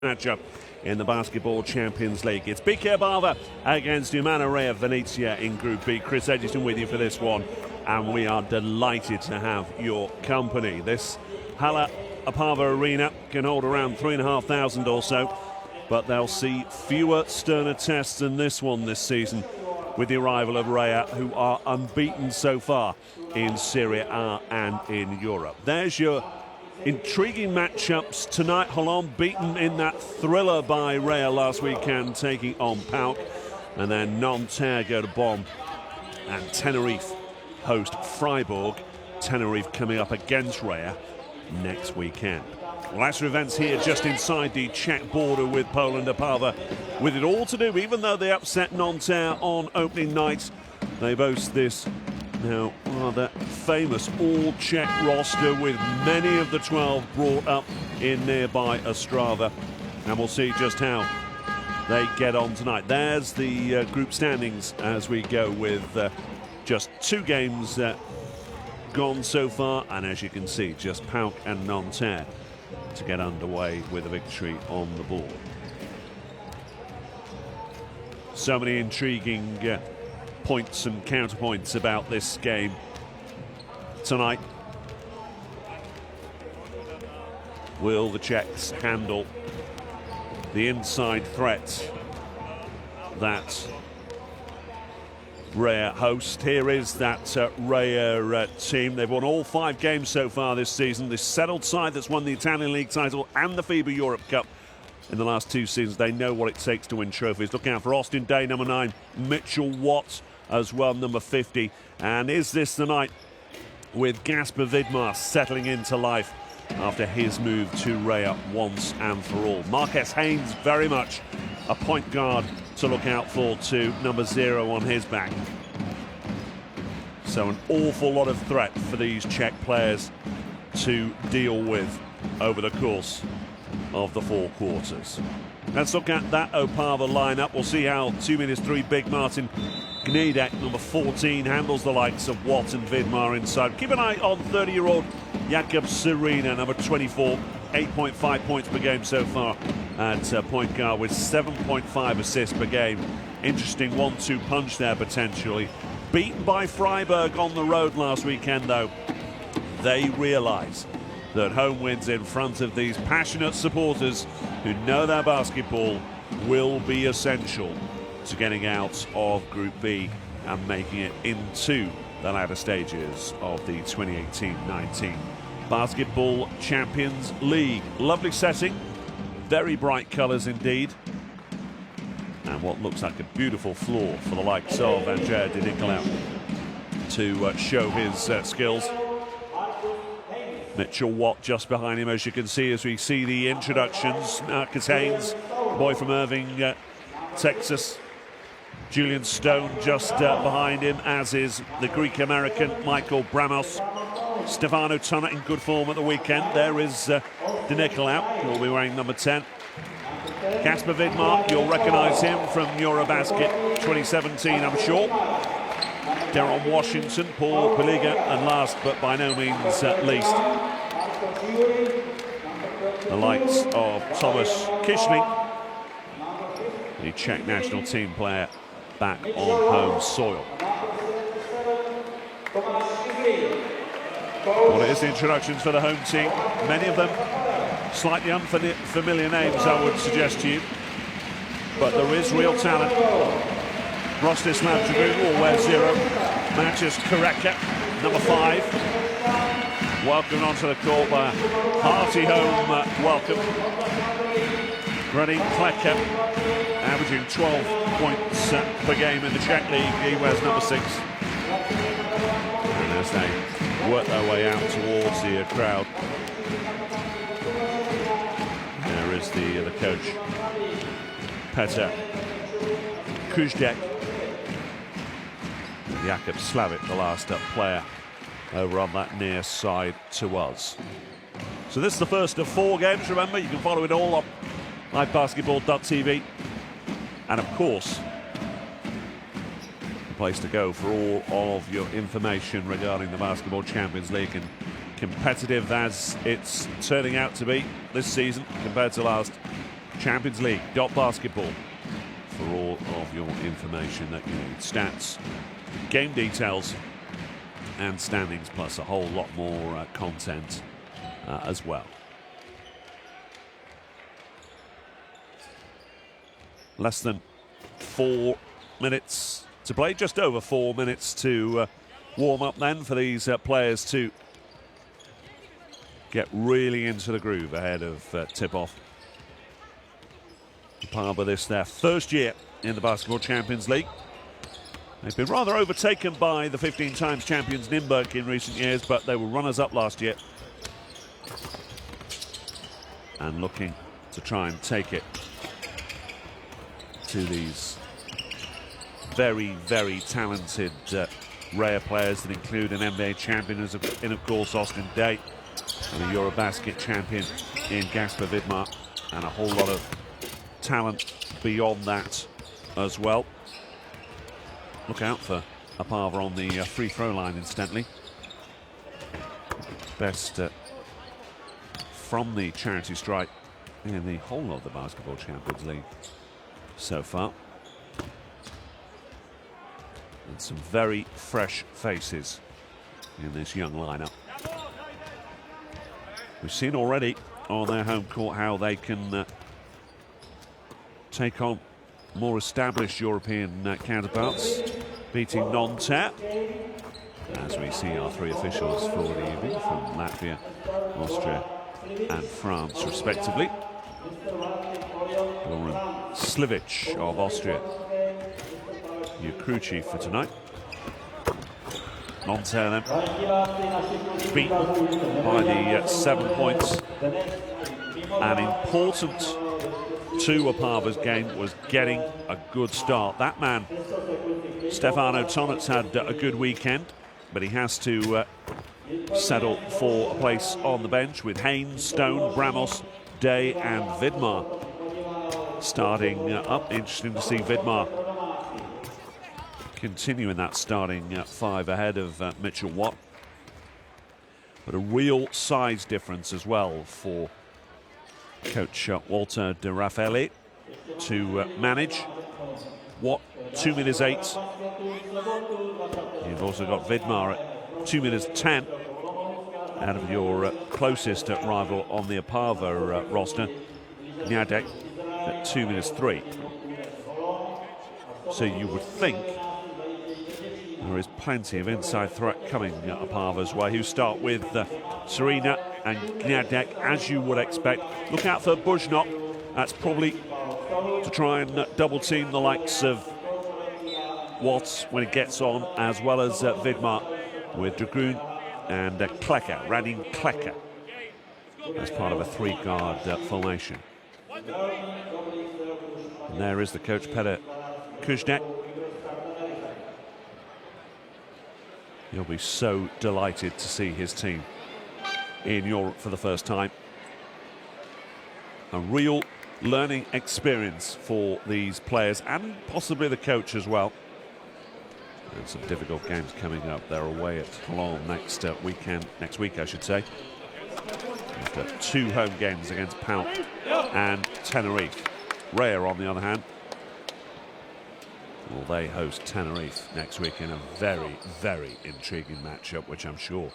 matchup in the Basketball Champions League. It's BK Opava against Umana Reyer Venezia in Group B. Chris Edgerton with you for this one, and we are delighted to have your company. This Opava arena can hold around 3,500 or so, but they'll see fewer sterner tests than this one this season, with the arrival of Reyer, who are unbeaten so far in Serie A and in Europe. There's your intriguing matchups tonight. Holland beaten in that thriller by Reyer last weekend, taking on PAOK. And then Nanterre go to Bonn, and Tenerife host Freiburg. Tenerife coming up against Reyer next weekend. Well, that's events here just inside the Czech border with Poland. Opava with it all to do, even though they upset Nanterre on opening night. They boast this now rather famous all-Czech roster, with many of the 12 brought up in nearby Ostrava, and we'll see just how they get on tonight. There's the group standings as we go, with just 2 games gone so far, and as you can see, just PAOK and Nanterre to get underway with a victory on the board. So many intriguing points and counterpoints about this game tonight. Will the Czechs handle the inside threat that Reyer host? Here is that Reyer team. They've won all 5 games so far this season. This settled side that's won the Italian League title and the FIBA Europe Cup in the last 2 seasons. They know what it takes to win trophies. Look out for Austin Day, number 9, Mitchell Watt as well, number 50. And is this the night with Gasper Vidmar settling into life after his move to Reyer once and for all? Marquez Haynes, very much a point guard to look out for too, number 0 on his back. So an awful lot of threat for these Czech players to deal with over the course of the 4 quarters. Let's look at that Opava lineup. We'll see how 2'3" big Martin Gameday, number 14, handles the likes of Watt and Vidmar inside. Keep an eye on 30-year-old Jakub Serena, number 24, 8.5 points per game so far at point guard, with 7.5 assists per game. Interesting 1-2 punch there potentially. Beaten by Freiburg on the road last weekend though. They realise that home wins in front of these passionate supporters who know their basketball will be essential to getting out of Group B and making it into the latter stages of the 2018-19 Basketball Champions League. Lovely setting, very bright colours indeed, and what looks like a beautiful floor for the likes of Andrea Di Nicolau to show his skills. Mitchell Watt just behind him, as you can see, as we see the introductions. Marcus Haynes, boy from Irving, Texas. Julian Stone just behind him, as is the Greek-American Michael Bramos. Stefano Tunner in good form at the weekend. There is Di Nicolau, who will be wearing number 10. Gasper Vidmar, you'll recognise him from Eurobasket 2017, I'm sure. Deron Washington, Paul Peliga, and last but by no means least, the likes of Thomas Kischling, the Czech national team player, back on home soil. Well, it is the introductions for the home team. Many of them slightly unfamiliar names, I would suggest to you, but there is real talent. Rostislav Dragun will wear 0. Matches Kareka, number 5. Welcomed onto the court by a hearty home welcome. Grady Kleka, averaging 12 points per game in the Czech League. He wears number 6. And as they work their way out towards the crowd, there is the coach, Petr Kuzdek. Jakub Slavic, the last player over on that near side to us. So this is the first of 4 games. Remember, you can follow it all on livebasketball.tv, and of course the place to go for all of your information regarding the Basketball Champions League, and competitive as it's turning out to be this season compared to last, Champions League .basketball for all of your information that you need. Stats, game details, and standings, plus a whole lot more content as well. Less than 4 minutes to play, just over 4 minutes to warm up then for these players to get really into the groove ahead of tip-off. Opava, this their first year in the Basketball Champions League. They've been rather overtaken by the 15 times champions Nürnberg in recent years, but they were runners-up last year. And looking to try and take it to these very, very talented Reyer players that include an NBA champion in, of course, Austin Day, and a Eurobasket champion in Gasper Vidmar, and a whole lot of talent beyond that as well. Look out for Opava on the free throw line, incidentally. Best from the charity stripe in the whole of the Basketball Champions League so far. And some very fresh faces in this young lineup. We've seen already on their home court how they can take on more established European counterparts, beating Nanterre, as we see our three officials for the evening from Latvia, Austria and France respectively. Goran Slivic of Austria, your crew chief for tonight. Nanterre then beaten by the 7 points. An important to Opava's game was getting a good start. That man, Stefano Tonet's had a good weekend, but he has to settle for a place on the bench with Haynes, Stone, Bramos, Day and Vidmar starting up. Interesting to see Vidmar continuing that starting five ahead of Mitchell Watt. But a real size difference as well for coach Walter de Raffaele to manage. Watt 2 minutes 8. You've also got Vidmar at 2 minutes 10 out of your closest rival on the Opava roster, Gameday, at 2 minutes 3. So you would think there is plenty of inside threat coming Opava's way, who start with Serena and Gameday, as you would expect. Look out for Bujnok. That's probably to try and double team the likes of Watts when it gets on, as well as Vidmar with Dragoon and Klecker, Radim Klecker, as part of a three-guard formation. And there is the coach, Petr Kuznek. He'll be so delighted to see his team in Europe for the first time. A real learning experience for these players and possibly the coach as well. And some difficult games coming up. They're away at Cologne next week, I should say. After 2 home games against Pau and Tenerife. Reyer, on the other hand, well, they host Tenerife next week in a very, very intriguing matchup, which I'm sure,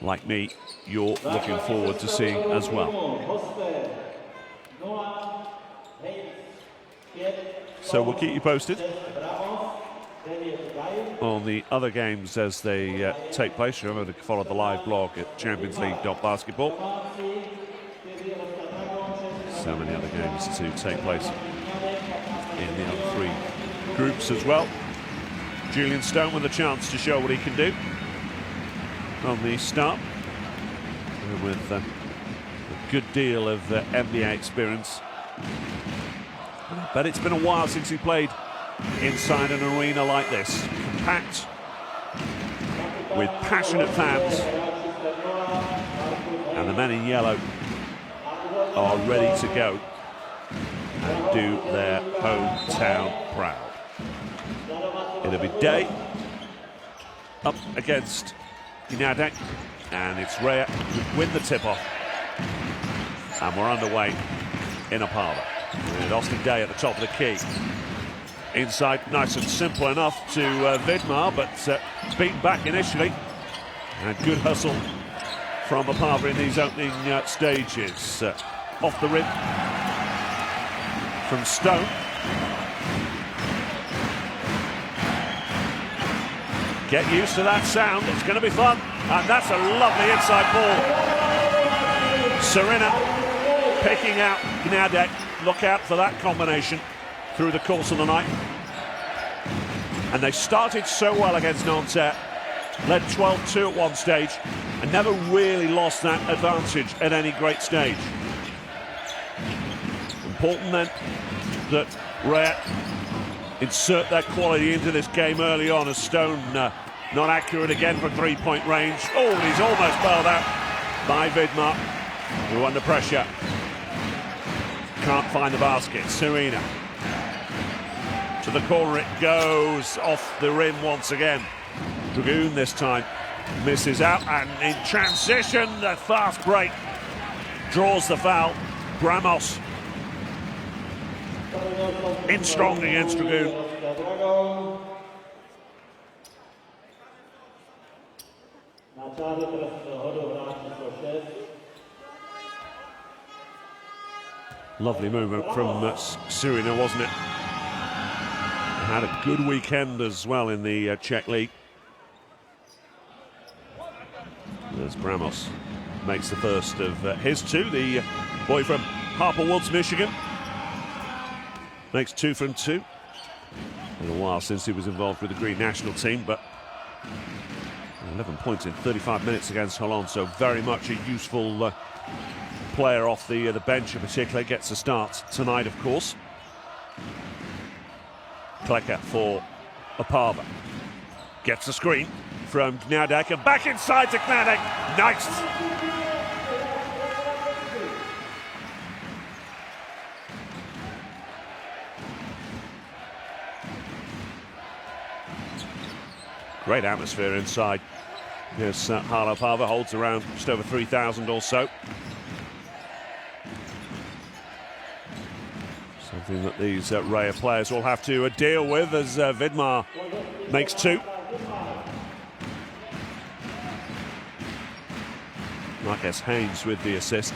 like me, you're looking forward to seeing as well. So we'll keep you posted on the other games as they take place. Remember to follow the live blog at championsleague.basketball. So many other games to take place in the other 3 groups as well. Julian Stone with a chance to show what he can do on the start, and with a good deal of NBA experience. But it's been a while since he played inside an arena like this, compact, with passionate fans, and the men in yellow are ready to go and do their hometown proud. It'll be Day up against Gameday, and it's Reyer who win the tip-off. And we're underway in Opava. And Austin Day at the top of the key. Inside, nice and simple enough to Vidmar, but beaten back initially. And good hustle from Opava in these opening stages. Off the rim from Stone. Get used to that sound, it's going to be fun. And that's a lovely inside ball. Serena picking out Gameday. Look out for that combination through the course of the night. And they started so well against Nanterre. Led 12-2 at one stage and never really lost that advantage at any great stage. Important then that Reyer insert their quality into this game early on, as Stone not accurate again from three-point range. Oh, and he's almost bailed out by Vidmar, who under pressure can't find the basket. Serena to the corner, it goes off the rim once again. Dragoon this time misses out, and in transition, the fast break draws the foul. Bramos in strong against Dragoon. Lovely movement from Serena, wasn't it? Had a good weekend as well in the Czech League. As Bramos makes the first of his two, the boy from Harper Woods, Michigan. Makes 2 from 2. In a while since he was involved with the Green national team, but 11 points in 35 minutes against Holland, so very much a useful player off the bench in particular. Gets a start tonight, of course. Klecker for Opava. Gets a screen from Gameday and back inside to Gameday. Nice! Great atmosphere inside. Yes, Harlow Opava holds around just over 3,000 or so. Something that these Reyer players will have to deal with as Vidmar makes 2. Marques Haynes with the assist.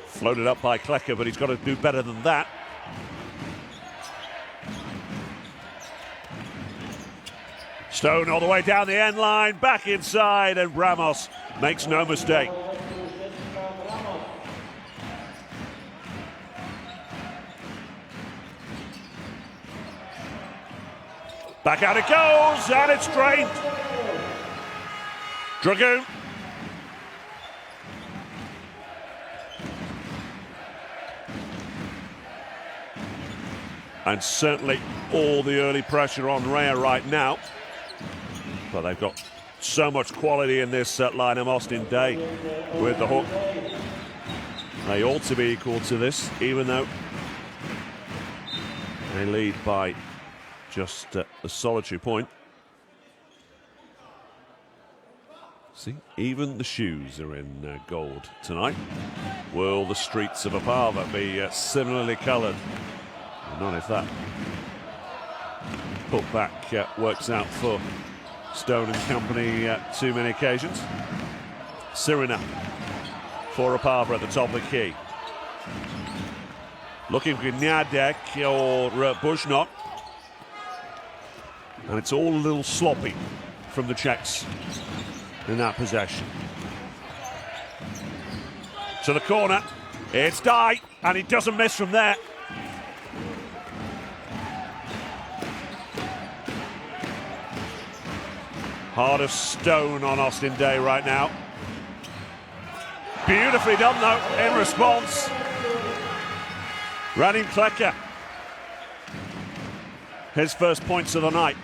Floated up by Klecker, but he's got to do better than that. Stone all the way down the end line, back inside, and Bramos makes no mistake. Back out it goes, and it's drained. Dragoon. And certainly all the early pressure on Reyer right now. But they've got so much quality in this line of Austin Day with the hook. They ought to be equal to this, even though they lead by just a solitary point. See, even the shoes are in gold tonight. Will the streets of Opava be similarly coloured? Not if that putback works out for Stone and company too many occasions. Serena for Opava at the top of the key. Looking for Gameday or Bushnot. And it's all a little sloppy from the Czechs in that possession. To the corner, it's Dye, and he doesn't miss from there. Heart of stone on Austin Day right now. Beautifully done though in response. Radim Klecker. His first points of the night.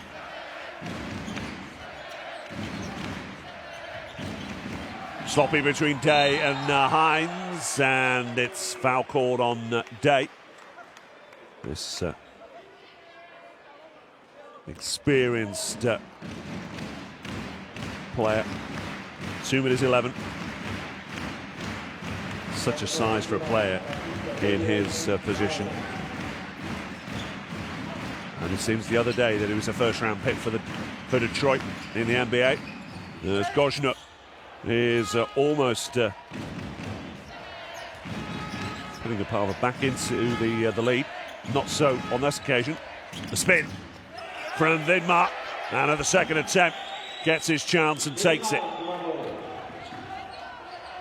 Sloppy between Day and Hines, and it's foul called on Day. This experienced player 2 minutes 11. Such a size for a player in his position. And it seems the other day that he was a first-round pick for Detroit in the NBA. As Gojnuk is almost putting Opava back into the lead. Not so on this occasion. The spin from Vidmar, and at the second attempt gets his chance and takes it.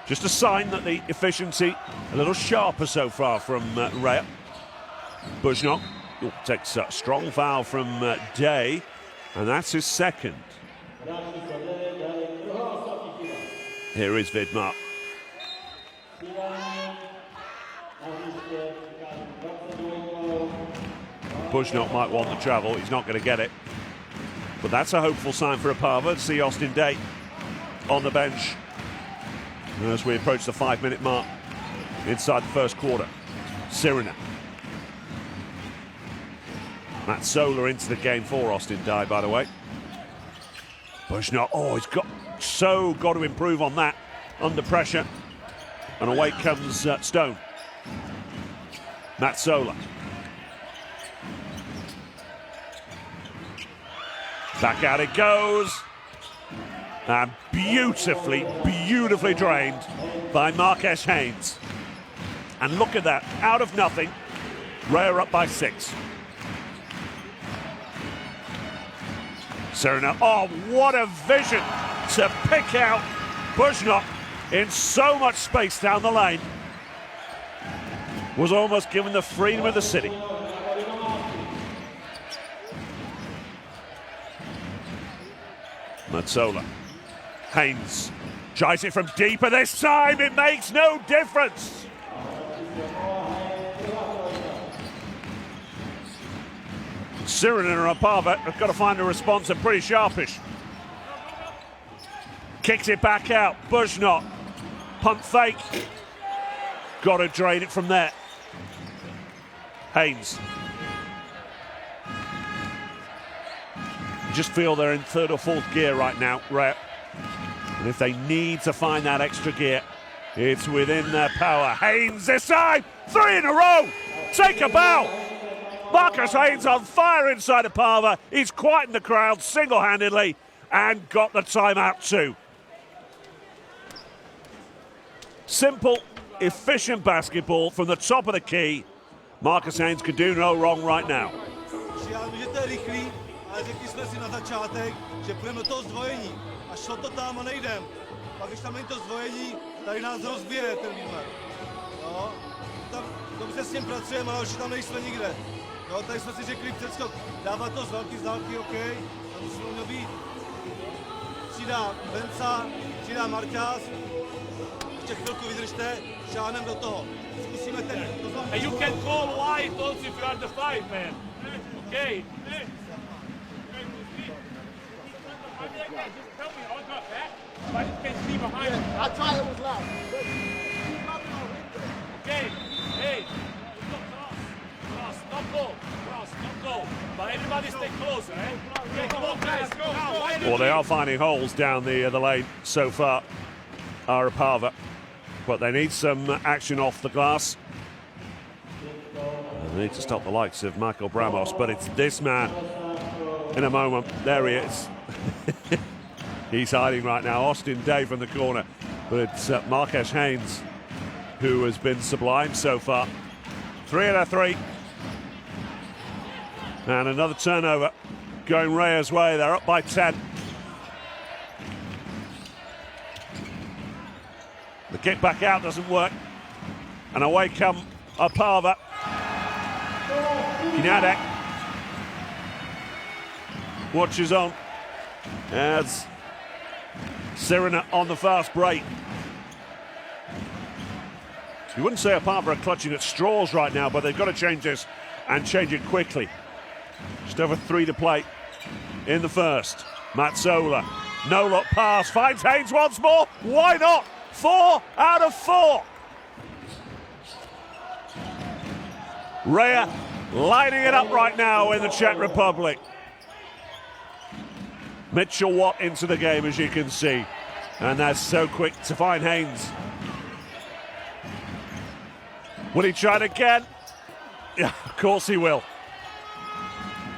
Just a sign that the efficiency a little sharper so far from Reyer. Gojnuk takes a strong foul from Day, and that's his second. Here is Vidmar. Gojnuk might want the travel, he's not going to get it. But that's a hopeful sign for Opava to see Austin Day on the bench as we approach the 5-minute mark inside the first quarter. Sirina. Matt Sola into the game for Austin Day, by the way. Gojnuk, oh, he's got to improve on that under pressure. And away comes Stone. Matt Sola. Back out it goes. And beautifully drained by Marques Haynes. And look at that, out of nothing, Reyer up by 6. Sirina, oh, what a vision to pick out Gojnuk in so much space down the lane. Was almost given the freedom of the city. Matsola. Haynes tries it from deeper this time. It makes no difference. Sirina and Opava have got to find a response. They're pretty sharpish. Kicks it back out. Gojnuk. Pump fake. Got to drain it from there. Haynes. You just feel they're in third or fourth gear right now, Reyer. And if they need to find that extra gear, it's within their power. Haynes this time, 3 in a row. Take a bow. Marques Haynes on fire inside Opava. He's quietened the crowd single-handedly and got the timeout too. Simple, efficient basketball from the top of the key. Marques Haynes could do no wrong right now. Ale řekli jsme si na začátek, že půjdeme do toho zdvojení. A šlo to tam a nejdem. Pak když tam není to zdvojení, tady nás rozbije ten výmer. No, tam dobře s tím pracujeme, ale už tam nejsme nikde. No, tady jsme si řekli předskok, dávat to z velký dálky, OK, a to jsme měl být. Přidá Venca, přidá Marťás, ještě chvilku vydržte, šáhnem do toho. Zkusíme ten. And you can call wide also if you are the 5 man. Okay. Just tell me I got that. But I just can't see behind me. I tried, it was loud. Okay. Hey. Cross, not go. But everybody stay closer, eh? Okay, come on, guys. Go. Well, they are finding holes down the lane so far, Opava. But they need some action off the glass. They need to stop the likes of Michael Bramos, but it's this man in a moment. There he is. He's hiding right now. Austin Day from the corner. But it's Marques Haynes who has been sublime so far. 3 out of 3. And another turnover going Reyer's way. They're up by 10. The kick back out doesn't work. And away come Opava. Gameday watches on as Sirina on the fast break. You wouldn't say Opava are clutching at straws right now, but they've got to change this and change it quickly. Just over 3 to play in the first. Matsola, no look pass, finds Haynes once more. Why not? 4 out of 4. Reyer lining it up right now in the Czech Republic. Mitchell Watt into the game, as you can see. And that's so quick to find Haynes. Will he try it again? Yeah, of course he will.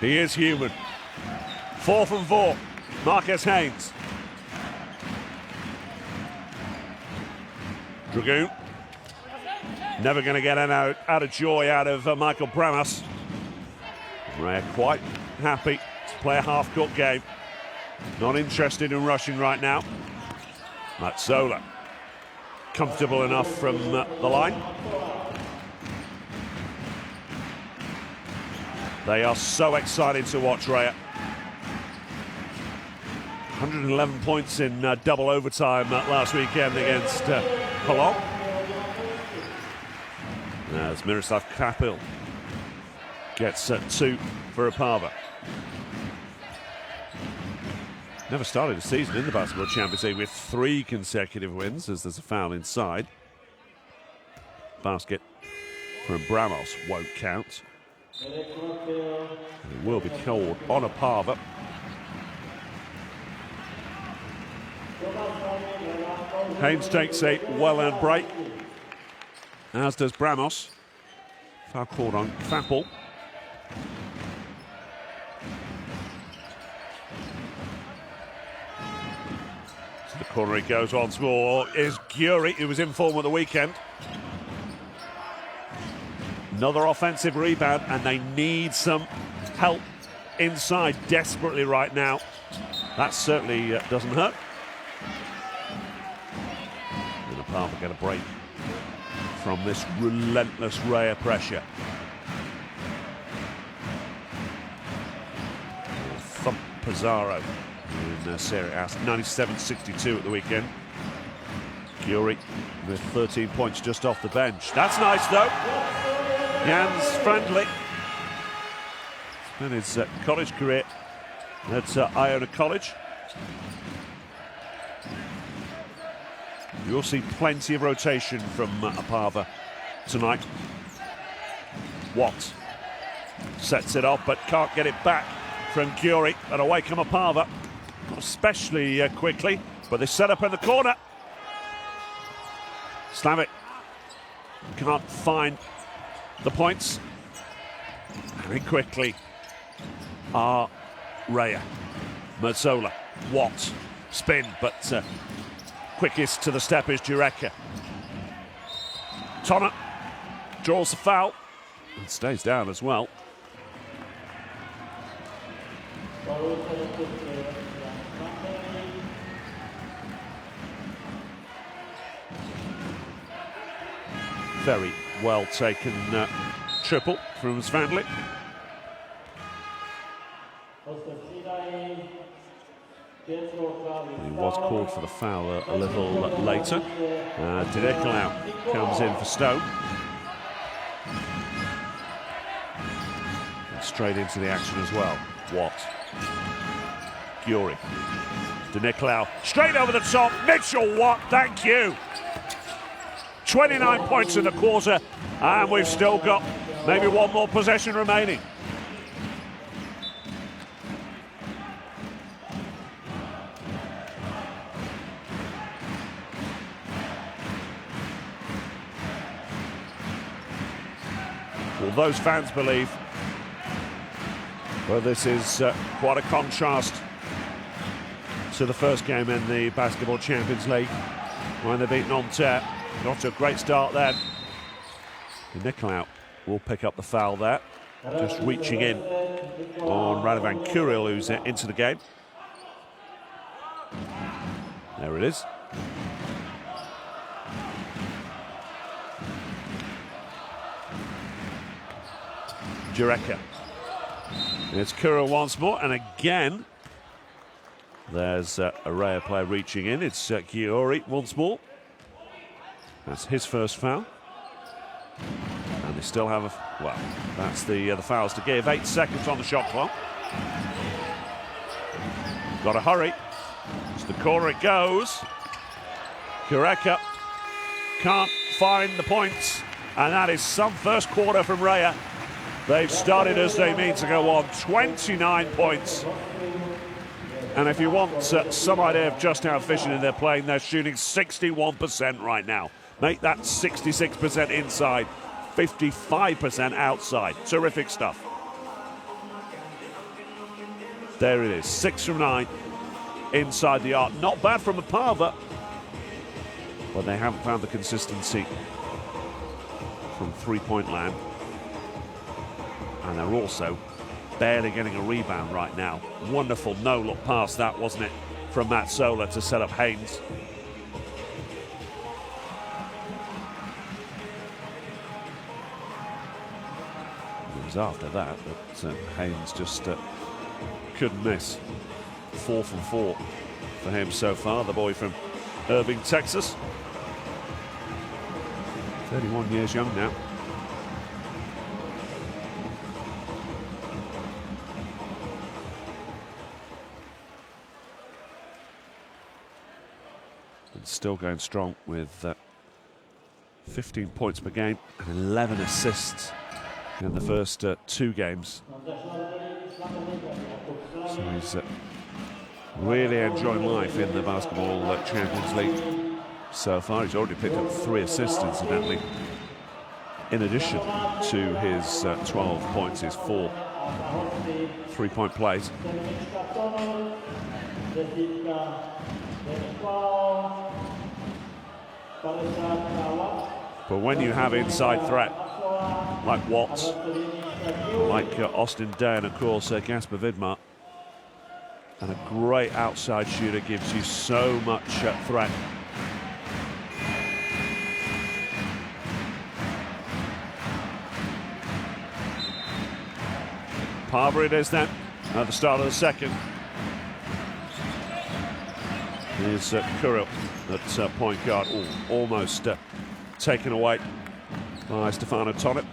He is human. 4 from 4. Marcus Haynes. Dragoon. Never going to get out of joy out of Michael Bramos. Reyer quite happy to play a half-court game. Not interested in rushing right now. Mazzola. Comfortable enough from the line. They are so excited to watch Reyer. 111 points in double overtime last weekend against Cologne. As Miroslav Kapil gets 2 for Opava. Never started a season in the Basketball Champions League with 3 consecutive wins, as there's a foul inside. Basket from Bramos won't count. And it will be called on Opava. Haynes takes a well-earned break, as does Bramos. Foul called on Kapil. To the corner it goes once more. Is Gyuri, who was in form at the weekend. Another offensive rebound, and they need some help inside desperately right now. That certainly doesn't hurt. And Opava get a break from this relentless Reyer pressure. Thump Pizarro in Serie A, 97-62 at the weekend. Gyuri with 13 points just off the bench. That's nice though. Jan's friendly. And his college career at Iona College. You'll see plenty of rotation from Opava tonight. Watt sets it off but can't get it back from Gyuri, and away come Opava. Not especially quickly, but they set up in the corner. Slavic can't find the points. Very quickly Reyer. Mazzola. Watt. Spin, but quickest to the step is Jureka. Tonner draws the foul and stays down as well. Very well taken triple from Svandlik. He was called for the foul a little later. Dineklau comes in for Stone. And straight into the action as well. Watt. Gyuri. Dineklau straight over the top. Mitchell Watt, thank you. 29 points in the quarter, and we've still got maybe one more possession remaining. Well, those fans believe, well, this is quite a contrast to the first game in the Basketball Champions League when they beat Nanterre. Got to a great start then. Dineklau will pick up the foul there. Just reaching in on Radovan Kuril, who's into the game. There it is. Jureka. It's Kuril once more, and again there's a Reyer player reaching in. It's Gyuri once more. That's his first foul. And they still have a... Well, that's the fouls to give. 8 seconds on the shot clock. Got to hurry. To the corner it goes. Jureka can't find the points. And that is some first quarter from Reyer. They've started as they mean to go on. 29 points. And if you want some idea of just how efficient they're playing, they're shooting 61% right now. Make that 66% inside, 55% outside. Terrific stuff. There it is, 6 from 9 inside the arc. Not bad from Opava, but they haven't found the consistency from three-point land. And they're also barely getting a rebound right now. Wonderful no-look pass that, wasn't it, from Matt Sola to set up Haynes. It was after that Haynes just couldn't miss. 4 from 4 for him so far, the boy from Irving, Texas. 31 years young now. And still going strong with 15 points per game and 11 assists in the first 2 games. So he's really enjoying life in the Basketball Champions League so far. He's already picked up 3 assists, incidentally, in addition to his 12 points, his 4 three-point plays. But when you have inside threat like Watts, like Austin Day, and of course Gasper Vidmar, and a great outside shooter gives you so much threat. Opava it is then, at the start of the second. Here's Kuril at point guard. Ooh, almost taken away by Stefano Tonip.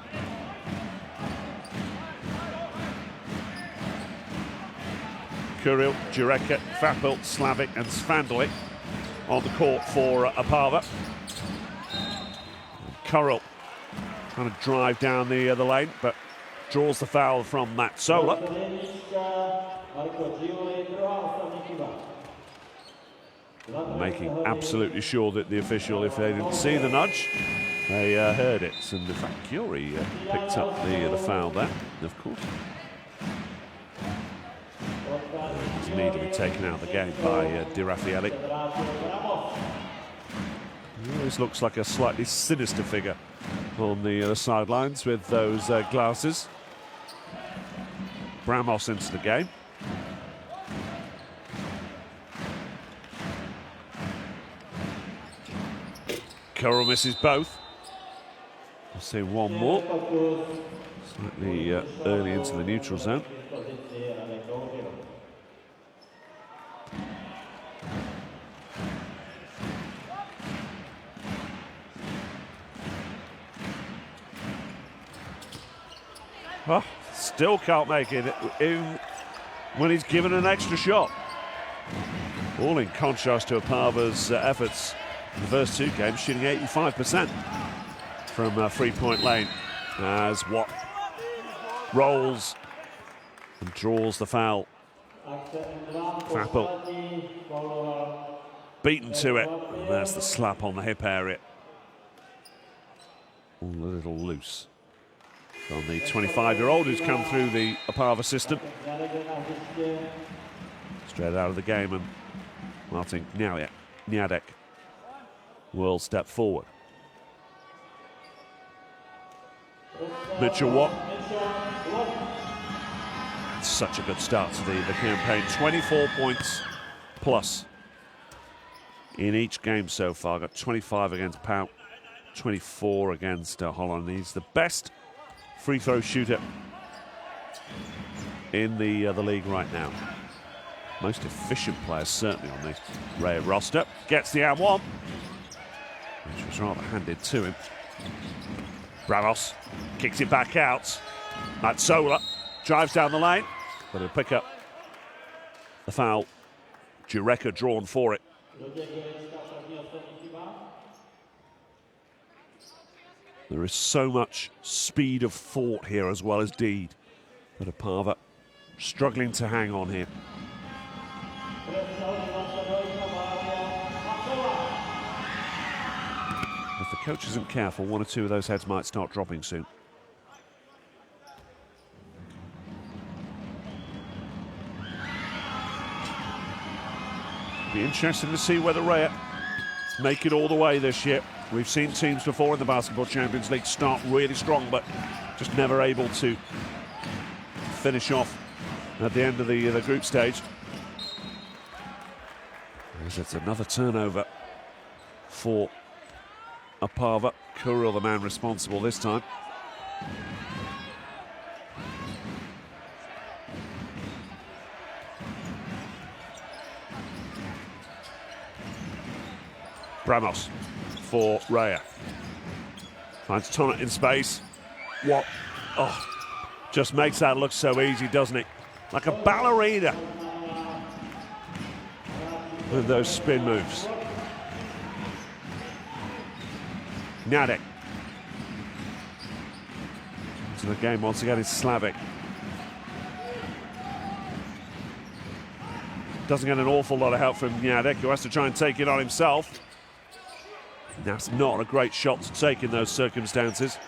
Kuril, Jureka, Fapil, Slavic and Svandelik on the court for Opava. Kuril trying to drive down the lane, but draws the foul from Matt Sola. Making absolutely sure that the official, if they didn't see the nudge, they heard it. And in fact, Curie picked up the foul there, of course. He's immediately taken out of the game by Di Raffaele. He always looks like a slightly sinister figure on the sidelines with those glasses. Bramos into the game. Kuril misses both. We'll see one more. Slightly early into the neutral zone. Oh, still can't make it even when he's given an extra shot. All in contrast to Opava's efforts in the first 2 games, shooting 85% from three-point lane as Watt rolls and draws the foul. Fapil beaten to it. And there's the slap on the hip area. All a little loose from the 25-year-old who's come through the Opava system. Straight out of the game, and Martin Gniadek will step forward. Mitchell Watt. Such a good start to the campaign. 24 points plus in each game so far. Got 25 against Pau, 24 against Holland. He's the best free throw shooter in the league right now. Most efficient player, certainly, on the Reyer roster. Gets the and one, which was rather handed to him. Bramos kicks it back out. Mazzola drives down the lane, but he'll pick up the foul. Jureka drawn for it. There is so much speed of thought here as well as deed, but Opava struggling to hang on here. Coach isn't careful, one or two of those heads might start dropping soon. Be interesting to see whether Reyer make it all the way this year. We've seen teams before in the Basketball Champions League start really strong, but just never able to finish off at the end of the group stage. As it's another turnover for Opava. Kuril, the man responsible this time. Bramos for Reyer. Finds Tonnant in space. What? Oh, just makes that look so easy, doesn't it? Like a ballerina with those spin moves. Gameday. To the game once again is Slavic. Doesn't get an awful lot of help from Gameday, who has to try and take it on himself. That's not a great shot to take in those circumstances.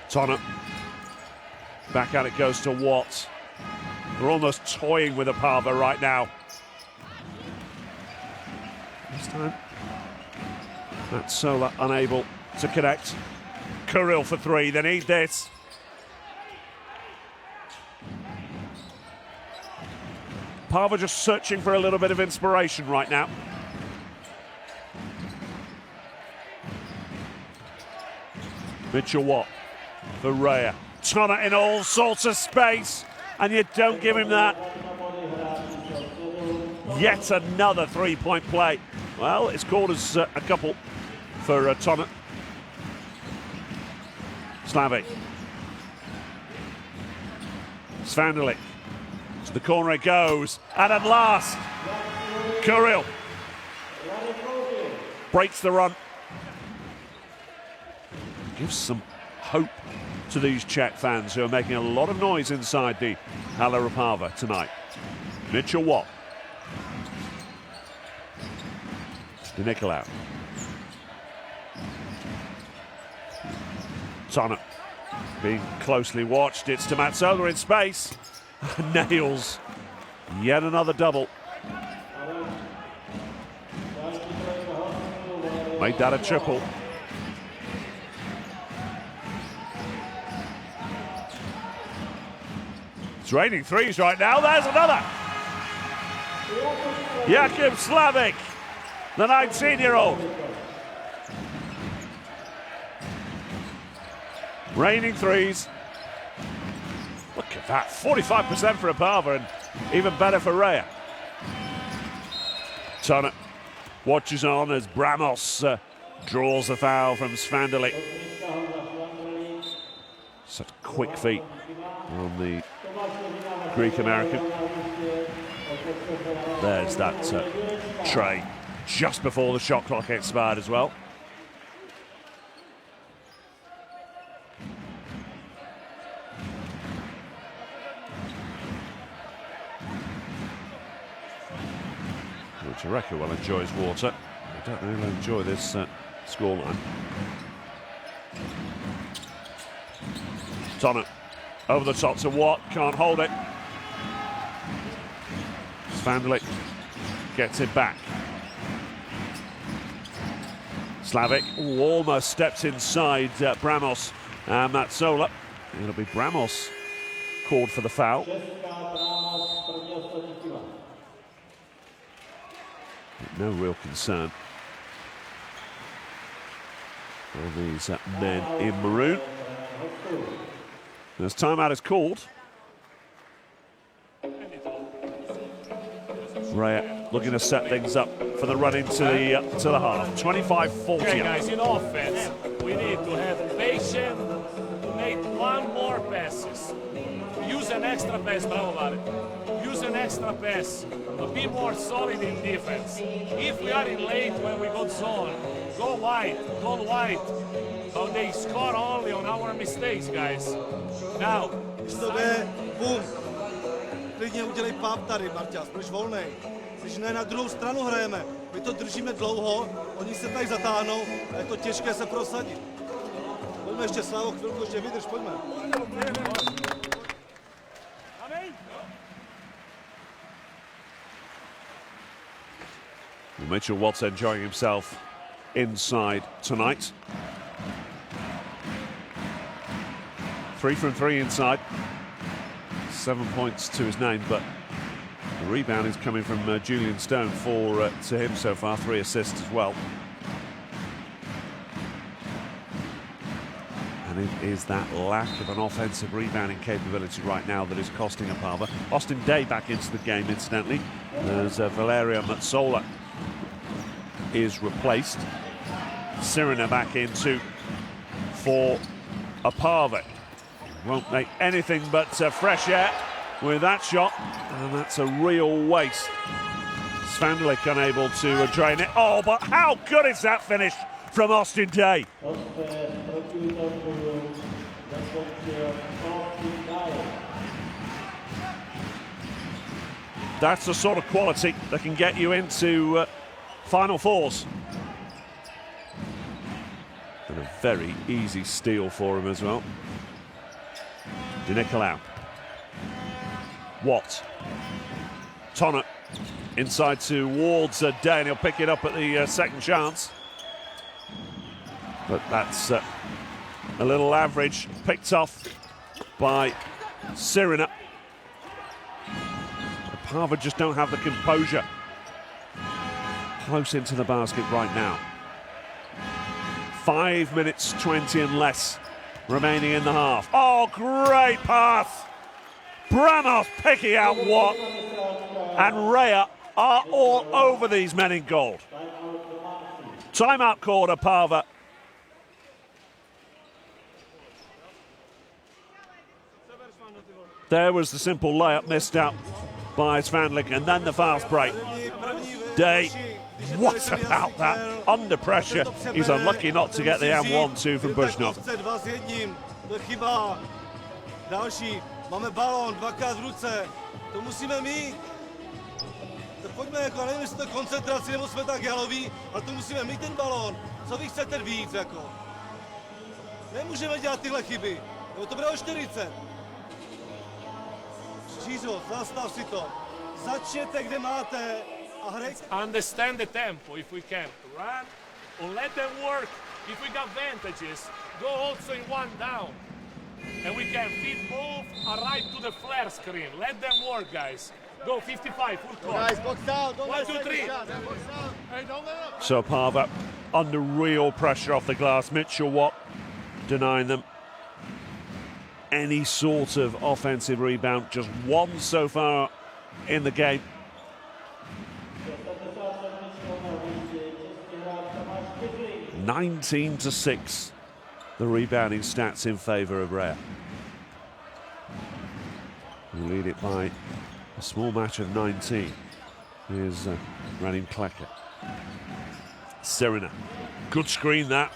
Tonnant. Back at it goes to Watt. They're almost toying with Opava right now. This time, Matsola unable to connect. Kuril for three, they need this. Opava just searching for a little bit of inspiration right now. Mitchell Watt for Reyer. Tonnant in all sorts of space, and you don't give him that. Yet another three-point play. Well, it's called as a couple for Tonnant. Slavic. Svandelik. To the corner it goes, and at last, Kuril breaks the run. Gives some hope to these Czech fans who are making a lot of noise inside the Hala Opava tonight. Mitchell Watt. To Nicolau. Tonnant being closely watched. It's to Matsola in space. Nails yet another double. Made that a triple. It's raining threes right now. There's another. Jakub Slavic, the 19-year-old. Raining threes. Look at that, 45% for Opava and even better for Reyer. Tonnant watches on as Bramos draws the foul from Svandelik. Such quick feet on the Greek-American. There's that tray just before the shot clock expired as well. Tareka well enjoys water. I don't really enjoy this scoreline. Tonnant over the top to Watt, can't hold it. Svandelik gets it back. Slavic almost steps inside Bramos and Matsola. It'll be Bramos called for the foul. No real concern for these men in maroon. As timeout is called. Reyer looking to set things up for the run into the half. 25-40. Okay, guys, in offense, we need to have patience to make one more passes. Use an extra pass, bravo Vale. Use an extra pass to be more solid in defense. If we are in late when we go zone, go wide. So they score only on our mistakes, guys. Now, Když to jde, bum. Klidně udělej páp tady, Marťas, budeš volnej. Když ne, na druhou stranu hrajeme. my to držíme dlouho, oni se tady zatáhnou a je to těžké se prosadit. Pojďme ještě, Slavo, chvilku ještě vydrž, pojďme. Mitchell Watts enjoying himself inside tonight. 3 from 3 inside. 7 points to his name, but the rebound is coming from Julian Stone, 4 to him so far, 3 assists as well. And it is that lack of an offensive rebounding capability right now that is costing Opava. Austin Day back into the game, incidentally, as Valerio Mazzola is replaced. Sirina back into for Opava. Won't make anything but fresh air with that shot, and that's a real waste. Svandlik unable to drain it. Oh, but how good is that finish from Austin Day? That's the sort of quality that can get you into Final Fours. And a very easy steal for him as well. De Nicolau. Watt. Tonner inside towards Day, and he'll pick it up at the second chance. But that's a little average, picked off by Sirina. Opava just don't have the composure. Close into the basket right now. 5 minutes 20 and less remaining in the half. Oh, great pass! Bramos picking out Watt, and Reyer are all over these men in gold. Timeout called, Opava. There was the simple layup missed out by Svandlik, and then the fast break. Day, what about that? Under pressure, he's unlucky not to get the M1-2 from Bushnok. Další, máme balón, dvakrát v ruce, to musíme mít. Tak pojďme, jako nevím, jestli to koncentraci, nebo jsme tak jaloví, ale to musíme mít ten balón. Co vy chcete víc, jako? Nemůžeme dělat tyhle chyby, nebo to bude o 40. Čízo, zastav si to. Začněte, kde máte a hrajte. Understand the tempo if we can. Run or let them work. If we got advantages, go also in one down. And we can feed both right to the flare screen. Let them work, guys. Go 55, full court. Guys, box out. Don't 1, 2, 3. Hey, don't let up. So Opava under real pressure off the glass. Mitchell Watt denying them any sort of offensive rebound. Just one so far in the game. (19-6). The rebounding stats in favour of Reyer. We lead it by a small match of 19. Here's Ranim Klecker. Sirina. Good screen that.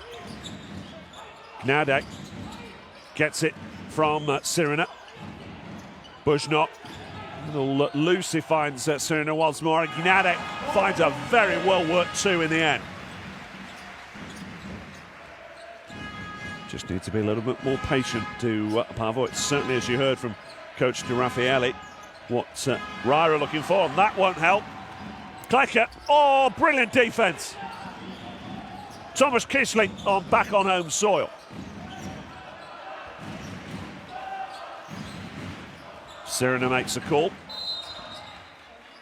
Gameday gets it from Sirina. Bushnok. A little loose, he finds Sirina once more. And Gameday finds a very well-worked 2 in the end. Just need to be a little bit more patient to Opava. It's certainly, as you heard from Coach De Raffaele, what Reyer are looking for, and that won't help. Klecker, oh, brilliant defence. Thomas Kisling back on home soil. Sirina makes a call,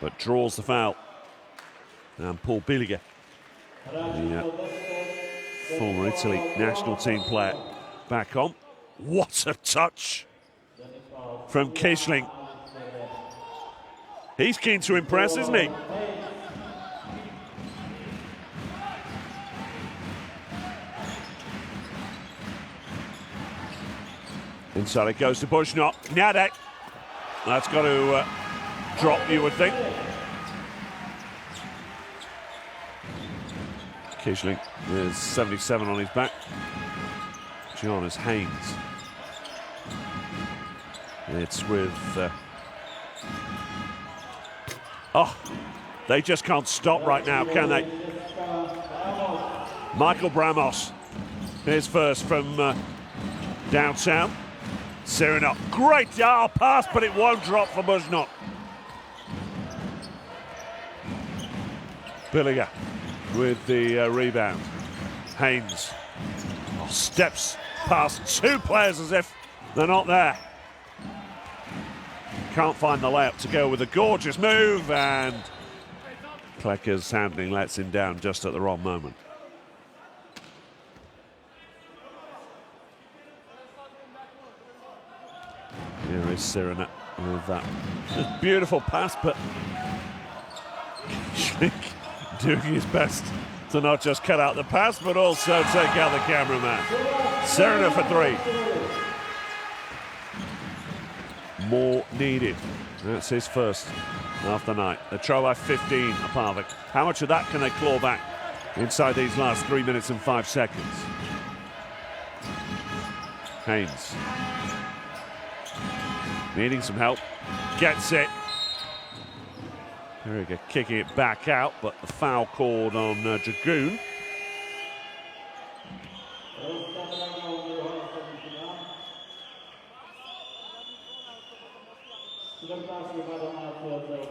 but draws the foul. And Paul Biliga, the former Italy national team player, back on. What a touch from Kisling. He's keen to impress, isn't he? Inside it goes to Bushnok. Gameday. That's got to drop, you would think. Kisling is 77 on his back. Giannis Haynes. It's with... They just can't stop right now, can they? Michael Bramos, his first from downtown. Serena, great pass, but it won't drop for Bujnok. Billiger with the rebound. Haynes steps past two players as if they're not there. Can't find the layup to go with a gorgeous move, and Klecker's handling lets him down just at the wrong moment. Here is Serena with that beautiful pass, but doing his best to not just cut out the pass, but also take out the cameraman. Serena for three. More needed. That's his first of the night. The trail by 15, Opava. How much of that can they claw back inside these last 3 minutes and 5 seconds? Haynes. Needing some help. Gets it. There we go, kicking it back out, but the foul called on Dragoon.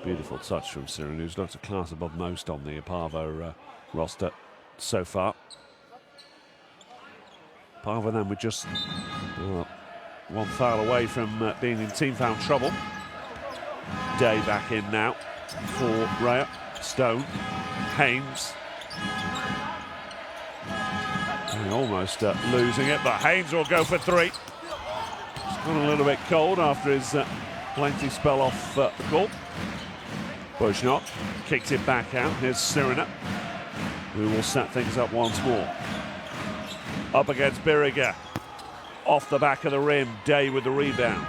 Beautiful touch from Siren, who's looked a class above most on the Opava roster so far. Opava then with just one foul away from being in team foul trouble. Day back in now for Reyer. Stone, Haynes. And almost losing it, but Haynes will go for three. It's gone a little bit cold after his lengthy spell off the court. Bujnok kicks it back out. Here's Serena, who will set things up once more. Up against Biriger. Off the back of the rim, Day with the rebound.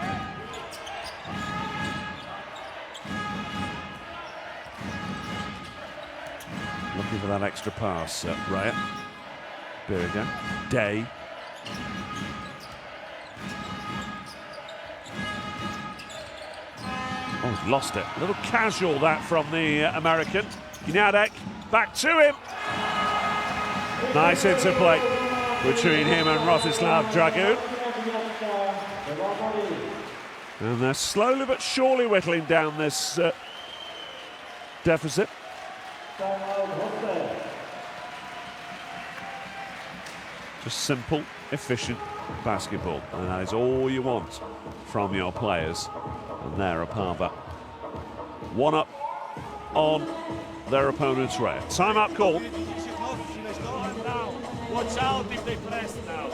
Looking for that extra pass, Reyer. Biriger, Day. Oh, he's lost it. A little casual that from the American. Gameday, back to him. Nice interplay between him and Rostislav Dragoon. And they're slowly but surely whittling down this deficit. Just simple, efficient basketball. And that is all you want from your players. And there, Opava. One up on their opponent's Reyer. Timeout call. Watch out if they press now.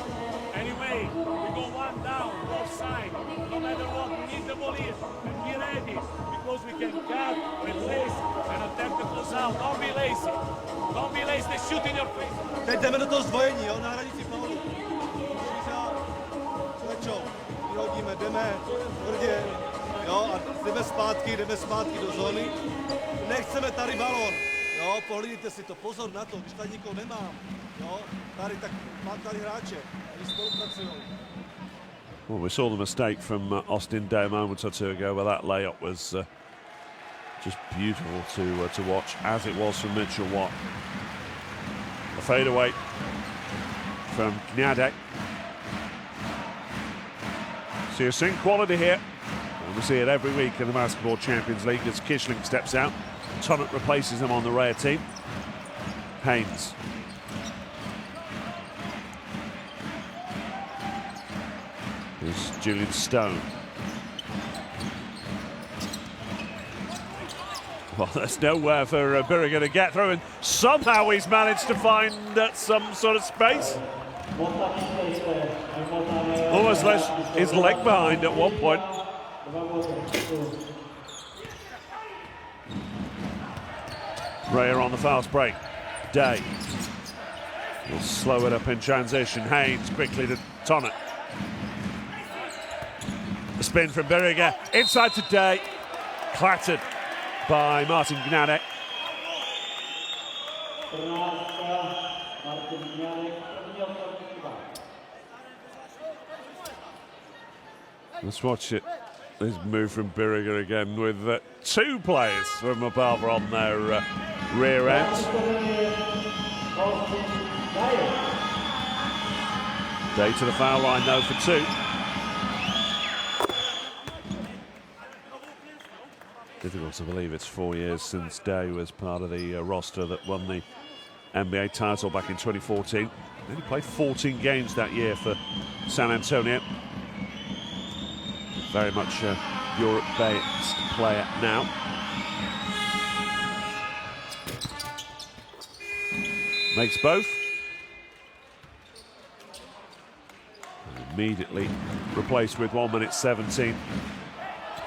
Anyway, we go one down, both sides. No matter what, we need the ball here. And be ready, because we can cut, replace, and attempt to close out. Don't be lazy. Don't be lazy, they shoot in your face. Teď jdeme do toho zdvojení, jo, na hranici faulu. Lečo, vyhodíme, jdeme, tvrdě, jo, a jdeme zpátky do zóny. Nechceme tady balón, jo, pohlídejte si to, pozor na to, když tady nikoho nemám, jo, tady, tak mám tady hráče, oni spolupracují. Well, we saw the mistake from Austin Day a moment or two ago, where that layup was just beautiful to watch, as it was from Mitchell Watt. A fadeaway from Gameday. So you're seeing quality here, and we see it every week in the Basketball Champions League as Kishling steps out. Tonnant replaces him on the Reyer team. Haynes. Here's Julian Stone. Well, there's nowhere for Biriger to get through, and somehow he's managed to find some sort of space. Almost left his leg behind at one point. Reyer on the fast break. Day will slow it up in transition. Haynes quickly to Tonnant. The spin from Biriger, inside to Day. Clattered by Martin Gameday. Let's watch it This move from Biriger again with two players from Opava on their rear ends. Day to the foul line though for two. Difficult to believe it's 4 years since Day was part of the roster that won the NBA title back in 2014. He only played 14 games that year for San Antonio. Very much a Europe-based player now. Makes both. Immediately replaced with 1 minute 17.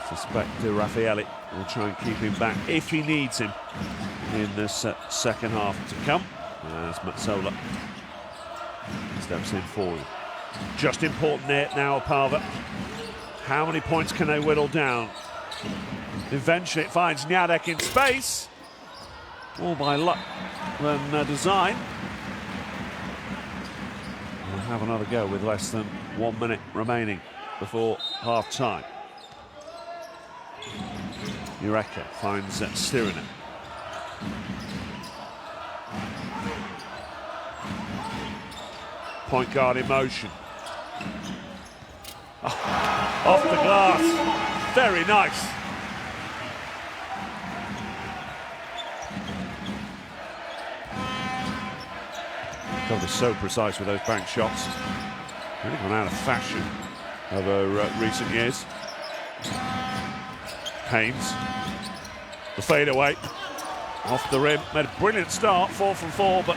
Suspect Raffaelli will try and keep him back if he needs him in this second half to come. As Mazzola steps in forward. Just important there now, Opava. How many points can they whittle down? Eventually it finds Niadek in space. All by luck than design. We'll have another go with less than 1 minute remaining before half time. Jureka finds Stirina. Point guard in motion. Oh, off the glass. Very nice. Opava is so precise with those bank shots. Really gone out of fashion over recent years. Haynes, the fadeaway, off the rim, made a brilliant start, 4 from 4, but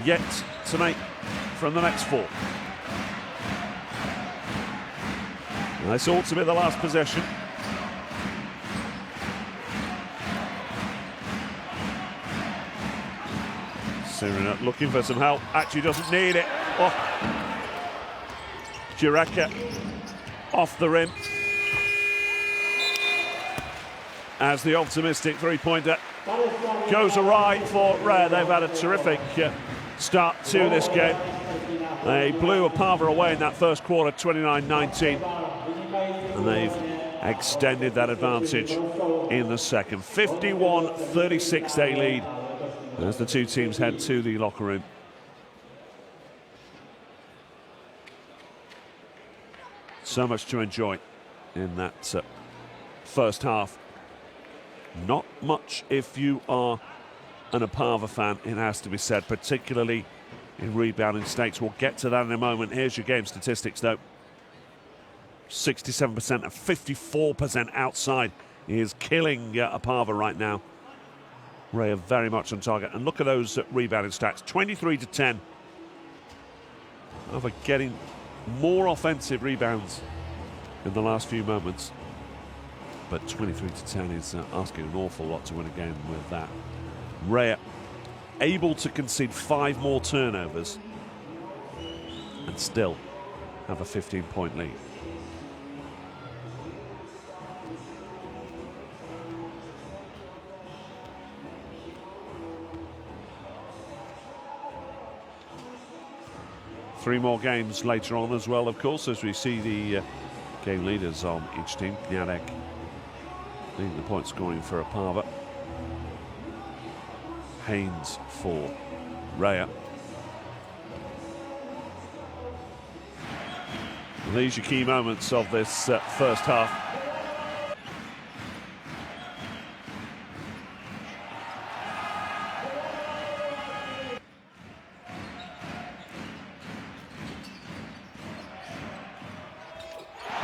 yet to make from the next 4. And this ought to be the last possession. Sirina looking for some help, actually doesn't need it. Oh. Jureka off the rim. As the optimistic three-pointer goes awry for Reyer. They've had a terrific start to this game. They blew Opava away in that first quarter, 29-19. And they've extended that advantage in the second. 51-36 they lead as the two teams head to the locker room. So much to enjoy in that first half. Not much if you are an Opava fan, it has to be said, particularly in rebounding stakes. We'll get to that in a moment. Here's your game statistics, though. 67% and 54% outside is killing Opava right now. Reyer very much on target. And look at those rebounding stats. 23-10. Opava getting more offensive rebounds in the last few moments. But 23-10 is asking an awful lot to win a game with that. Reyer able to concede 5 more turnovers and still have a 15-point lead. Three more games later on as well, of course, as we see the game leaders on each team. Niadek leading the point scoring for Opava. Haynes for Reyer. And these are key moments of this first half.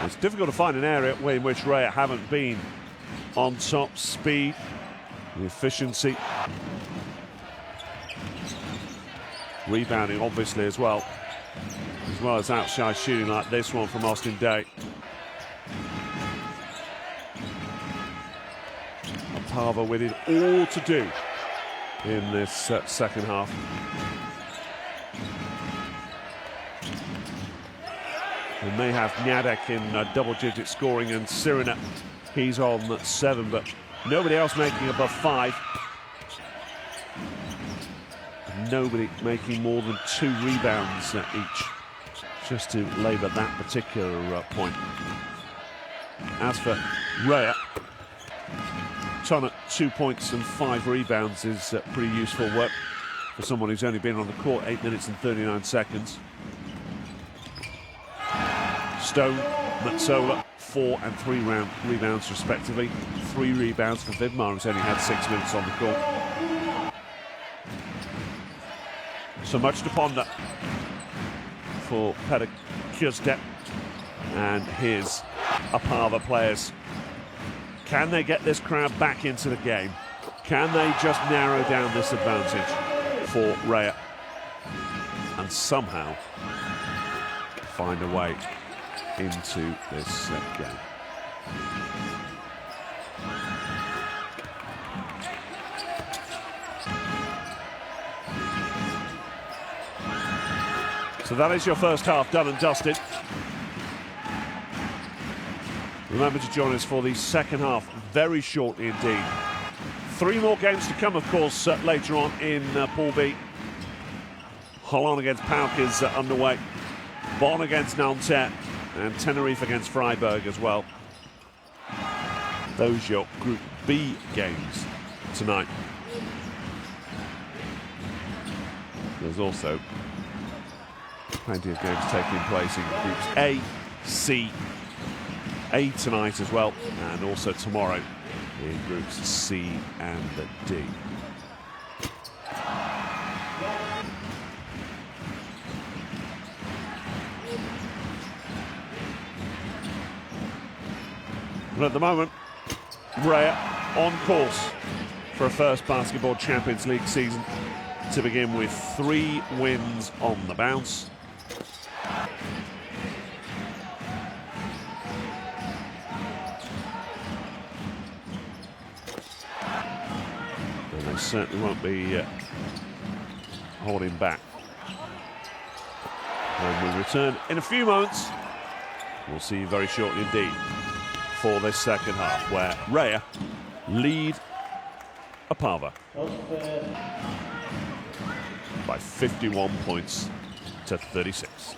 It's difficult to find an area in which Reyer haven't been on top. Speed, the efficiency, rebounding obviously as well as outside shooting like this one from Austin Day. Opava with it all to do in this second half. We may have Niadek in double-digit scoring and Sirina, he's on 7, but nobody else making above 5. Nobody making more than 2 rebounds each, just to labour that particular point. As for Reyer, ton at 2 points and 5 rebounds is pretty useful work for someone who's only been on the court 8 minutes and 39 seconds. Stone, Matsola, 4 and 3 rebounds respectively. 3 rebounds for Vidmar, who's only had 6 minutes on the court. So much to ponder for Petr Kuzdet and his Opava players. Can they get this crowd back into the game? Can they just narrow down this advantage for Reyer and somehow find a way into this game? So that is your first half done and dusted. Remember to join us for the second half very shortly indeed. 3 more games to come, of course, later on in Pool B. Holland against Pauk is underway. Bonn against Nanterre and Tenerife against Freiburg as well. Those are your Group B games tonight. There's also plenty of games taking place in Groups A, C, A tonight as well, and also tomorrow in Groups C and D. But at the moment, Reyer on course for a first Basketball Champions League season to begin with 3 wins on the bounce. And they certainly won't be holding back. When we return in a few moments, we'll see you very shortly indeed for this second half, where Reyer lead Opava by 51 points to 36.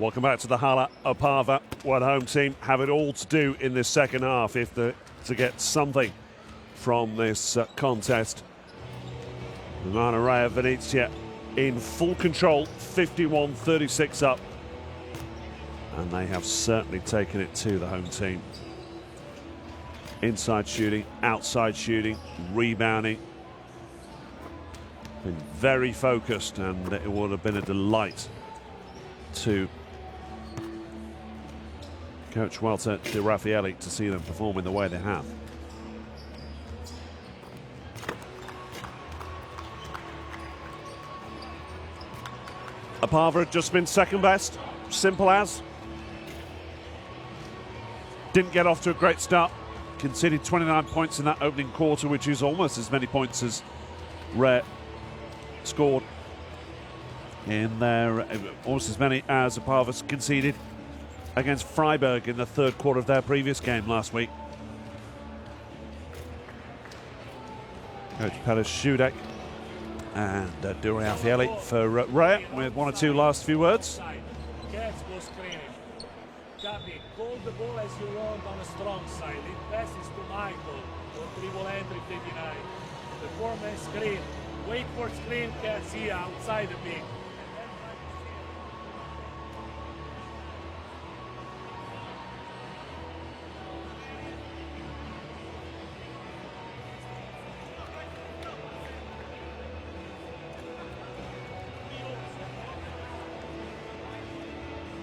Welcome back to the Hala Opava, where the home team have it all to do in this second half if to get something from this contest. Umana Reyer Venezia in full control, 51-36 up. And they have certainly taken it to the home team. Inside shooting, outside shooting, rebounding. Been very focused, and it would have been a delight to Coach Walter De Raffaele to see them perform in the way they have. Opava had just been second best, simple as. Didn't get off to a great start. Conceded 29 points in that opening quarter, which is almost as many points as Reyer scored in there, almost as many as Opava conceded against Freiburg in the third quarter of their previous game last week. Coach Pellis Shudek and De Raffaele for Reyer with one or two last few words. Cats go screening. Copy. Hold the ball as you want on a strong side. It passes to Michael for dribble entry 59. The four-man screen. Wait for screen, Cats here outside the big.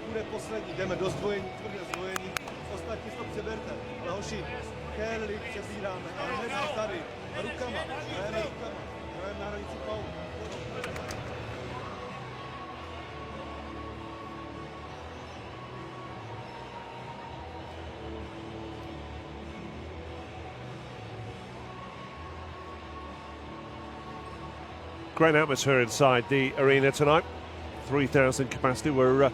Bude poslední, jdeme do zdvojení, tvrdé zdvojení. Ostatní to přeberte. Ale hoši, Kelly přebíráme, ale hned tady. Rukama, hrajeme rukama. Hrajeme na hranici faulu. Great atmosphere inside the arena tonight. 3,000 capacity. We're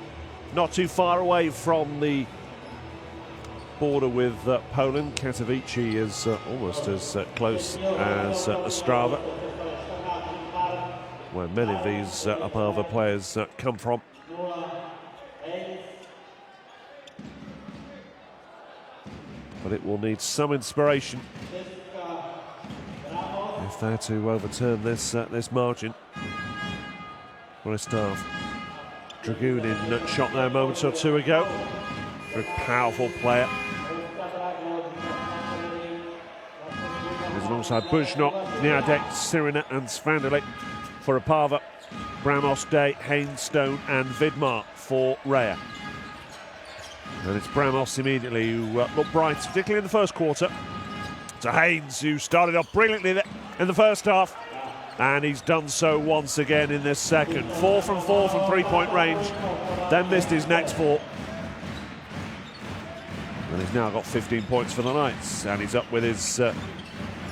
not too far away from the border with Poland. Katowice is almost as close as Ostrava, where many of these Opava players come from. But it will need some inspiration if they're to overturn this margin. First half. Dragoon in shot there a moment or two ago. Very powerful player. There's alongside Bujnok, Niadek, Sirina and Svandelik for Opava. Bramos, Day, Hainstone and Vidmar for Reyer. And it's Bramos immediately who looked bright, particularly in the first quarter. To Haynes, who started off brilliantly in the first half. And he's done so once again in this second. 4 from 4 from three-point range, then missed his next 4. And he's now got 15 points for the Knights, and he's up with his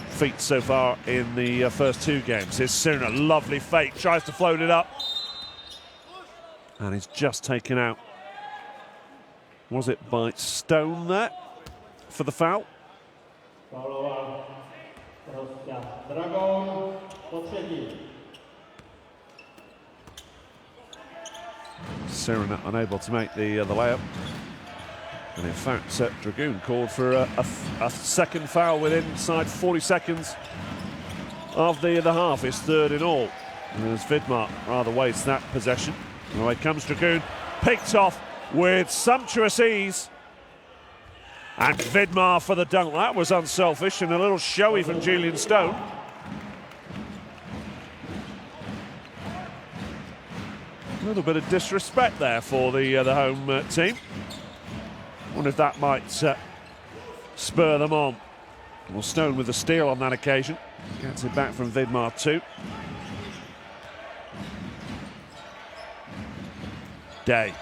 feet so far in the first 2 games. Here's Sirina, lovely fake, tries to float it up. And he's just taken out. Was it by Stone there for the foul? Sirina unable to make the layup. And in fact, Dragoon called for a second foul within inside 40 seconds of the half. His third in all. And as Vidmar rather wastes that possession. Away comes Dragoon, picked off with sumptuous ease. And Vidmar for the dunk. That was unselfish and a little showy from Julian Stone. A little bit of disrespect there for the home team. Wonder if that might spur them on. Well, Stone with the steal on that occasion. Gets it back from Vidmar too. Day.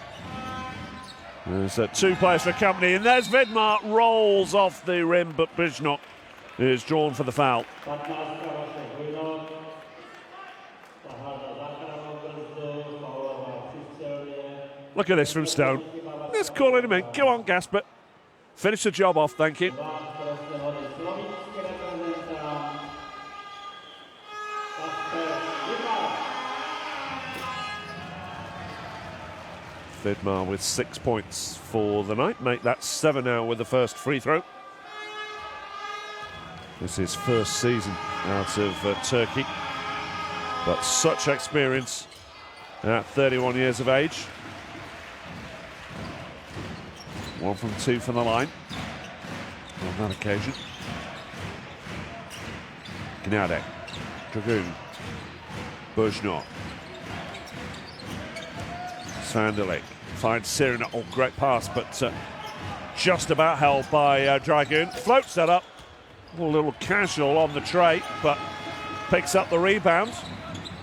There's 2 players for company, and there's Vidmar, rolls off the rim, but Bujnok is drawn for the foul. Look at this from Stone. Let's call him in. Go on, Gasper. Finish the job off, thank you. Vidmar with 6 points for the night. Make that 7 now with the first free throw. This is his first season out of Turkey. But such experience at 31 years of age. 1 from 2 from the line on that occasion. Gameday, Dragoon, Bujnor, Svandelik finds Sirina. Oh, great pass, but just about held by Dragoon. Floats that up. A little casual on the tray, but picks up the rebound.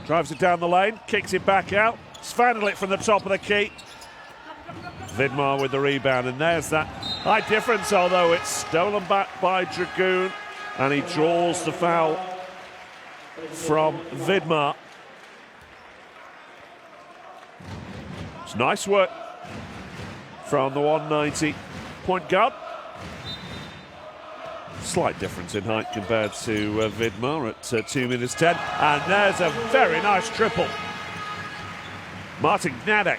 Drives it down the lane, kicks it back out. Svandelik from the top of the key. Vidmar with the rebound, and there's that high difference, although it's stolen back by Dragoon, and he draws the foul from Vidmar. It's nice work from the 190 point guard. Slight difference in height compared to Vidmar at 2 minutes 10. And there's a very nice triple. Martin Gameday.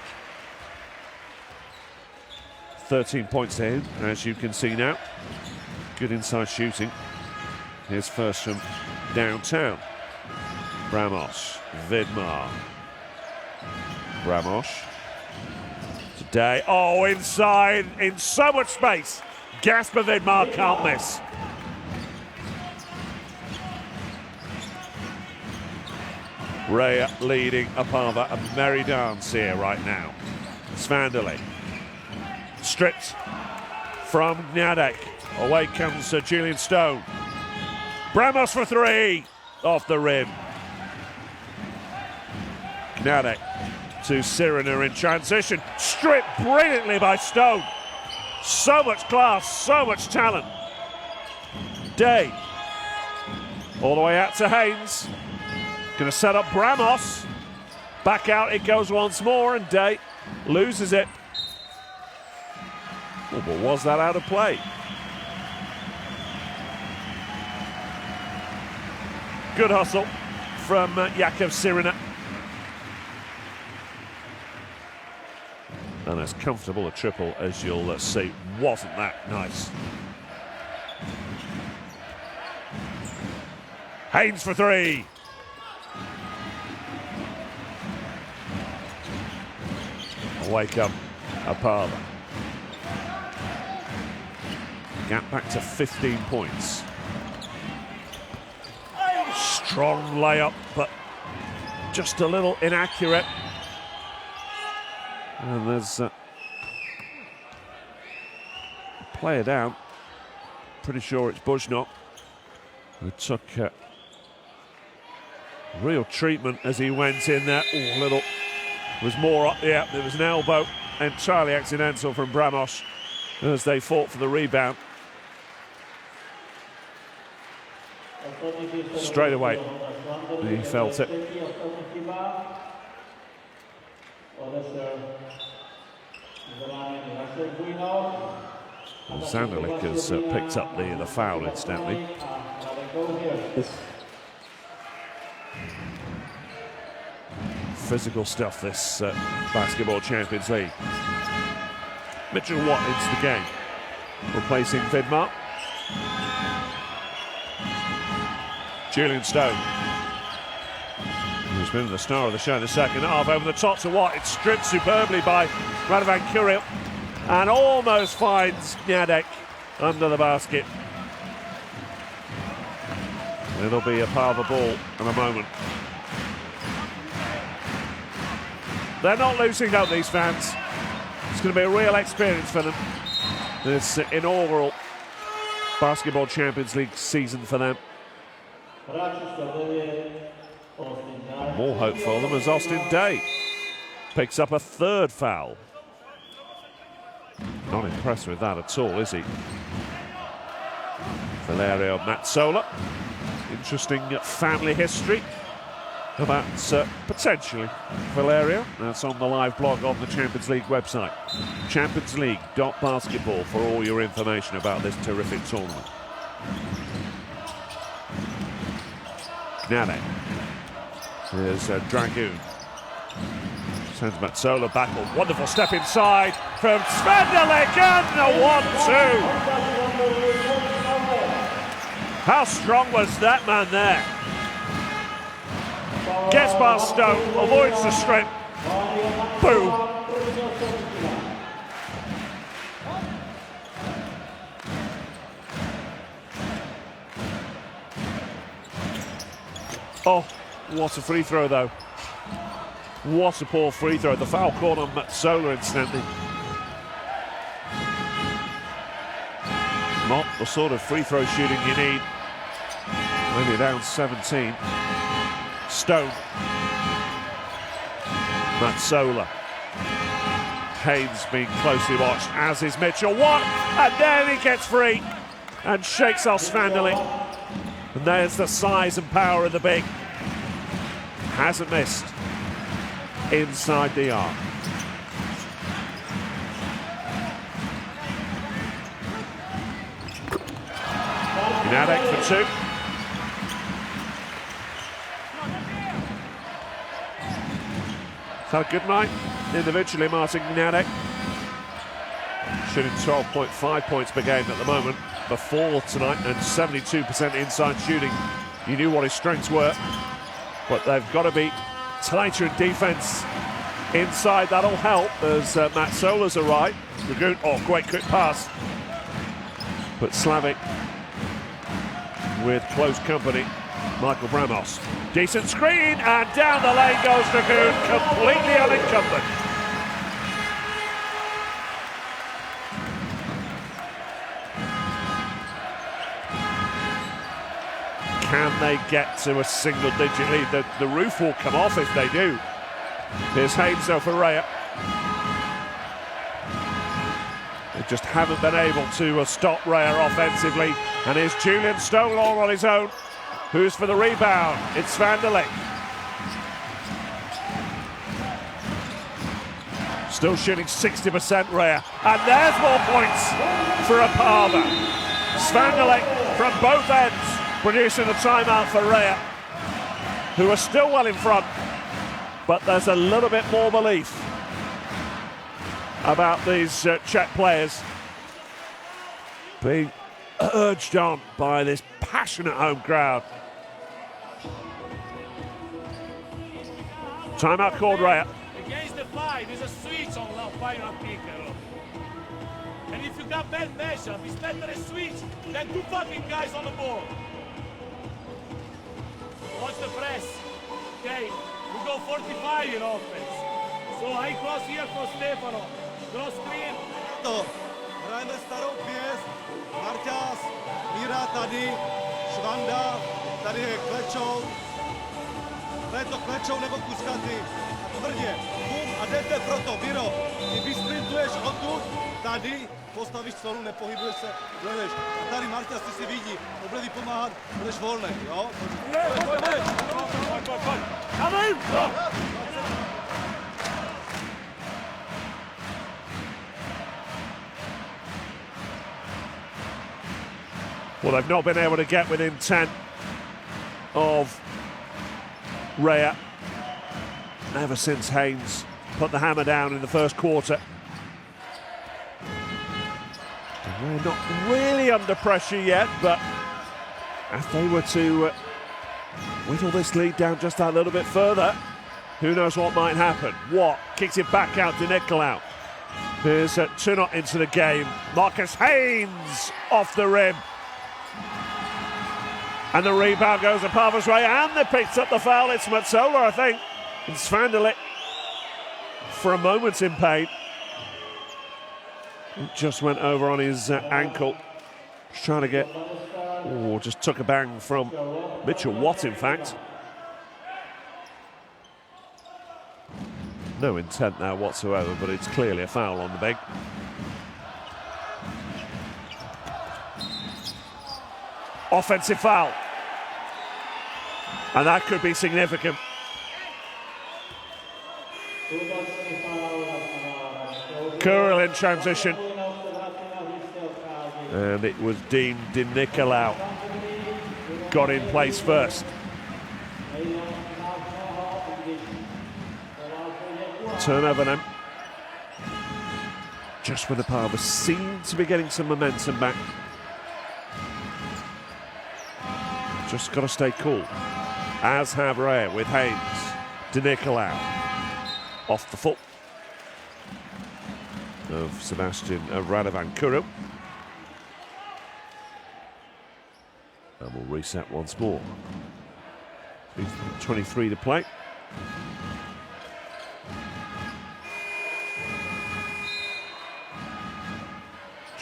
13 points to him, as you can see now. Good inside shooting. His first from downtown. Bramos, Vidmar. Bramos. Today, oh, inside, in so much space. Gasper Vidmar can't miss. Reyer leading Opava, a merry dance here right now. Svandelik. Stripped from Gameday. Away comes Julian Stone. Bramos for 3. Off the rim. Gameday to Sirina in transition. Stripped brilliantly by Stone. So much class, so much talent. Day. All the way out to Haynes. Going to set up Bramos. Back out it goes once more, and Day loses it. Oh, but was that out of play? Good hustle from Jakub Sirina. And as comfortable a triple as you'll see. Wasn't that nice? Haynes for 3. Wake up, Opava. Gap back to 15 points. Strong layup, but just a little inaccurate. And there's a player down. Pretty sure it's Bujnor, who took real treatment as he went in there. Oh, little. Was more, yeah, there was an elbow, entirely accidental from Bramos as they fought for the rebound. Straight away, he felt it. Svandelik has picked up the foul, incidentally. Physical stuff, this Basketball Champions League. Mitchell Watt into the game, replacing Vidmar. Julian Stone, who's been the star of the show in the second half, over the top to Watt. It's stripped superbly by Radovan Kuriel and almost finds Gameday under the basket. It'll be a Opava ball in a moment. They're not losing out, these fans. It's going to be a real experience for them. This inaugural Basketball Champions League season for them. More hope for them as Austin Day picks up a 3rd foul. Not impressed with that at all, is he? Valerio Mazzola. Interesting family history about potentially Valerio. That's on the live blog on the Champions League website. championsleague.basketball for all your information about this terrific tournament. Gameday. Here's Dragoon. Sends Mazzola back. A wonderful step inside from Svendelik and the 1-2. How strong was that man there? Gets past Stone, avoids the strip. Boom. Oh, what a free throw though. What a poor free throw. The foul called on Mazzola incidentally. Not the sort of free throw shooting you need when you're down 17. Stone. Mazzola. Haynes being closely watched, as is Mitchell. What? And then he gets free and shakes off Svendelik. And there's the size and power of the big. Hasn't missed inside the arc. Gameday for 2. It's had a good night individually, Martin Gameday. Shooting 12.5 points per game at the moment, before tonight, and 72% inside shooting. You knew what his strengths were, but they've got to be tighter in defense inside. That'll help as Mazzola's arrived. Oh, great quick pass. But Slavic with close company. Michael Bramos. Decent screen, and down the lane goes Dragoon, completely unencumbered. Can they get to a single-digit lead? The roof will come off if they do. Here's Haynes though for Reyer. They just haven't been able to stop Reyer offensively. And here's Julian Stone all on his own. Who's for the rebound? It's Svendelik. Still shooting 60% Reyer. And there's more points for Opava. Svendelik from both ends, producing a timeout for Reyer, who are still well in front, but there's a little bit more belief about these Czech players being urged on by this passionate home crowd. Timeout called Reyer. Against the 5, there's a switch on now, final picker. And if you got bad matchup, it's better a switch than 2 fucking guys on the board. Watch the press. Okay, we go 45 in offense. So high cross here for Stefano. Cross screen. To, hrajeme starou pěst. Marťás, Míra tady, Švanda, tady je Klečou. To je to Klečou nebo Kuskaty. A tvrdě, bum, a jdete proto, Biro. Ty vysprintuješ odtud, tady, postavíš conu, nepohybuješ se, jdeš. A tady Marťás, ty si vidí, bude pomáhat, budeš volnej, jo? Pojď. Well, they've not been able to get within 10 of Reyer ever since Haynes put the hammer down in the first quarter. And they're not really under pressure yet, but if they were to whittle this lead down just that little bit further, who knows what might happen. Watt kicks it back out to Nicolau. There's Tunot into the game. Marcus Haynes off the rim. And the rebound goes Opava's way, and they picked up the foul. It's Mazzola, I think. And Svendelik, for a moment in pain. It just went over on his ankle. Just trying to get... Oh, just took a bang from Mitchell Watt, in fact. No intent there whatsoever, but it's clearly a foul on the big. Offensive foul. And that could be significant. Curl in transition. And it was Dean Di Nicolau. Got in place first. Turnover then. Just when Opava seem to be getting some momentum back. Just got to stay cool. As have Reyer with Haynes. De Nicolau. Off the foot of Sebastian Radovan Kuru. And we'll reset once more. 23 to play.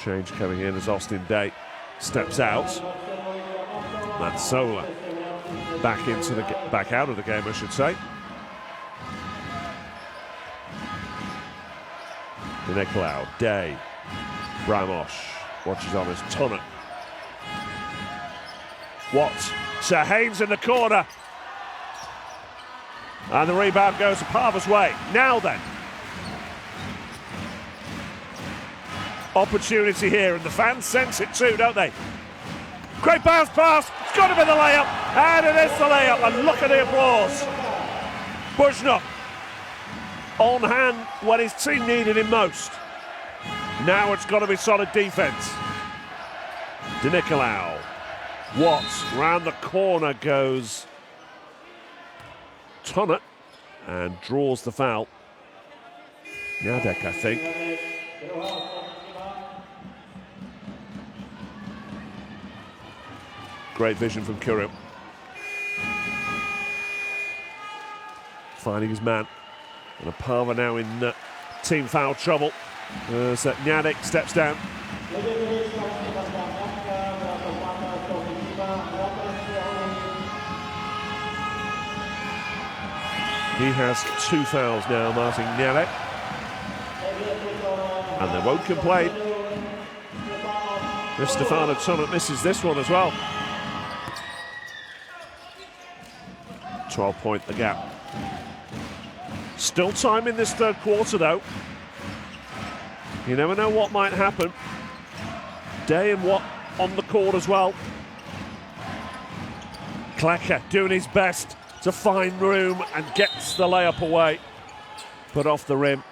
Change coming in as Austin Day steps out. Matsola back out of the game, I should say. De Nicolau, Day, Bramos watches on as Tonnet. Watts to Haynes in the corner. And the rebound goes Opava's way. Now then. Opportunity here, and the fans sense it too, don't they? Great bounce pass. It's got to be the layup. And it is the layup. And look at the applause. Bushnell on hand when his team needed him most. Now it's got to be solid defense. De Nicolau. Watts round the corner goes Tonnet and draws the foul. Yadek, I think. Great vision from Kuru. Finding his man. And Opava now in team foul trouble. As Yadek steps down. He has 2 fouls now, Martin Yadek. And they won't complain. If Stefano Tonnet misses this one as well. 12-point the gap. Still time in this third quarter though. You never know what might happen. Day and Watt on the court as well. Klecker doing his best to find room and gets the layup away. But off the rim.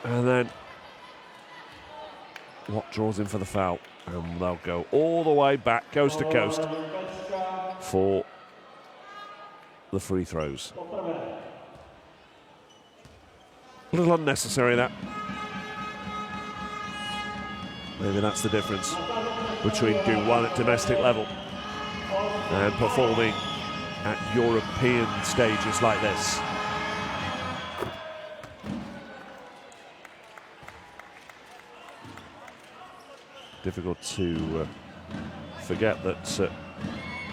And then Watt draws in for the foul. And they'll go all the way back, coast to coast, for the free throws. A little unnecessary, that. Maybe that's the difference between doing well at domestic level and performing at European stages like this. Difficult to forget that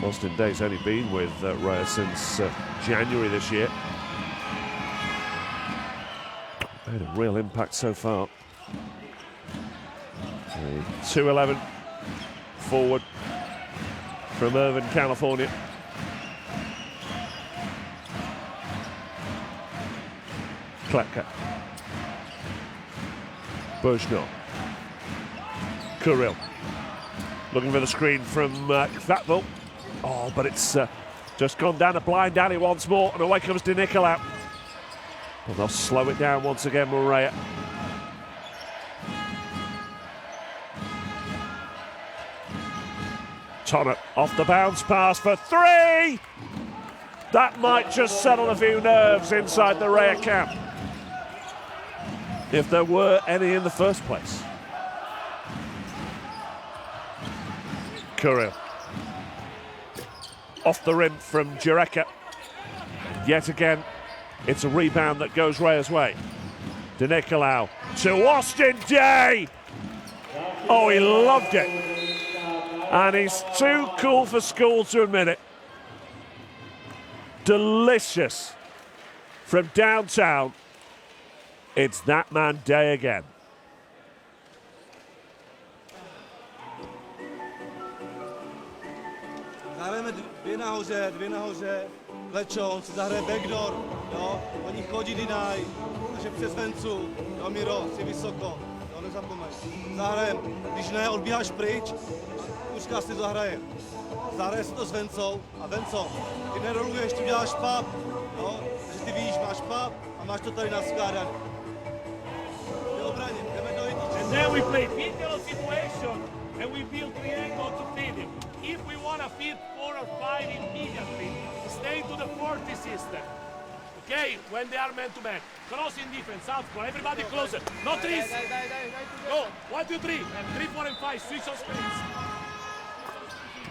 Austin Day's only been with Reyer since January this year. Made a real impact so far. 2-11 forward from Irvine, California. Klecker. Bushnell. Kirill. Looking for the screen from Kvatville. Oh, but it's just gone down a blind alley once more, and away comes De Nicolau. Well, they'll slow it down once again, Reyer. Tonnet off the bounce pass for 3! That might just settle a few nerves inside the Reyer camp, if there were any in the first place. Kirill. Off the rim from Jureka. Yet again, it's a rebound that goes Reyer's way. De Nicolau to Austin Day. Oh, he loved it. And he's too cool for school to admit it. Delicious. From downtown, it's that man Day again. Zahrajeme dvě nahoře, Lečo, on si zahraje backdoor, jo, oni chodí deny, takže přes vencu, jo, Miro, si vysoko, jo, nezapomeň. Zahrajem, když ne, odbíháš pryč, Kuřka si zahraje. Zahraje si to s Vencou a Venco, ty neroluješ, ty děláš pub, jo, takže ty ty víš, máš pub a máš to tady naskládané. Ty obraně, jdeme do jedničky. And then we play video situation and we build triangle to feed him. If we want to feed 4 or 5 immediately, stay to the 40 system. Okay, when they are man to man. Crossing defense, southpaw, everybody closer. No trees. Go, 1, 2, 3. 3, 4 and 5, switch on screens.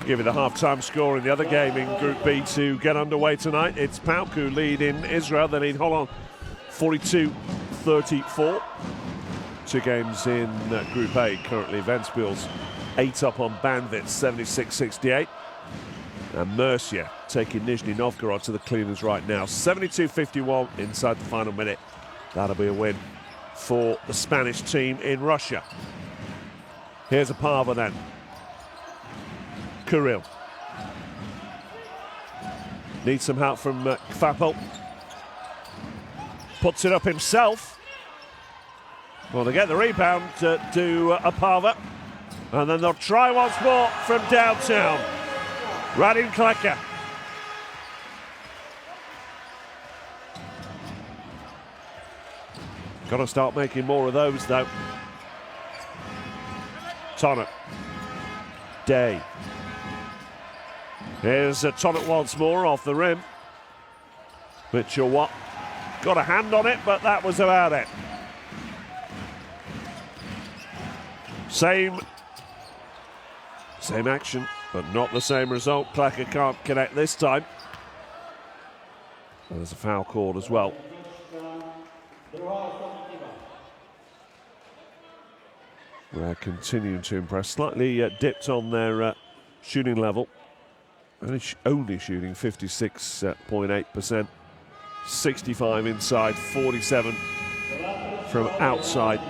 Give you the half-time score in the other game in Group B to get underway tonight. It's PAOK who lead in Israel. They lead Holland 42-34. 2 games in Group A currently. Ventspils 8 up on Bandit, 76-68. And Mercia taking Nizhny Novgorod to the cleaners right now. 72-51 inside the final minute. That'll be a win for the Spanish team in Russia. Here's Opava then. Kirill. Needs some help from Kvapel. Puts it up himself. Well, they get the rebound to Opava. And then they'll try once more from downtown. Radim Kleka. Got to start making more of those, though. Tonnet. Day. Here's Tonnet once more off the rim. Mitchell Watt got a hand on it, but that was about it. Same action, but not the same result. Kleka can't connect this time. And there's a foul called as well. We're continuing to impress. Slightly dipped on their shooting level. Only shooting 56.8%. 65 inside, 47 from outside.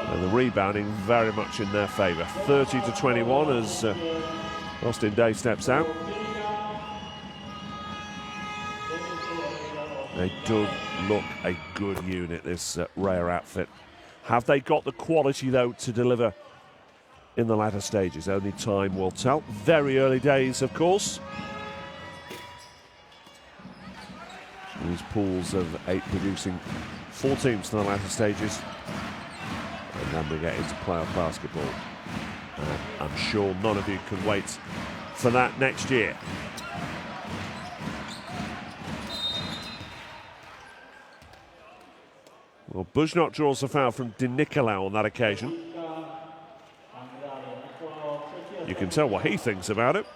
And the rebounding very much in their favour. 30-21 as Austin Day steps out. They do look a good unit, this Reyer outfit. Have they got the quality, though, to deliver in the latter stages? Only time will tell. Very early days, of course. These pools of 8 producing 4 teams to the latter stages. And then we get into playoff basketball. I'm sure none of you can wait for that next year. Well, Bujnot draws a foul from De Nicolau on that occasion. You can tell what he thinks about it.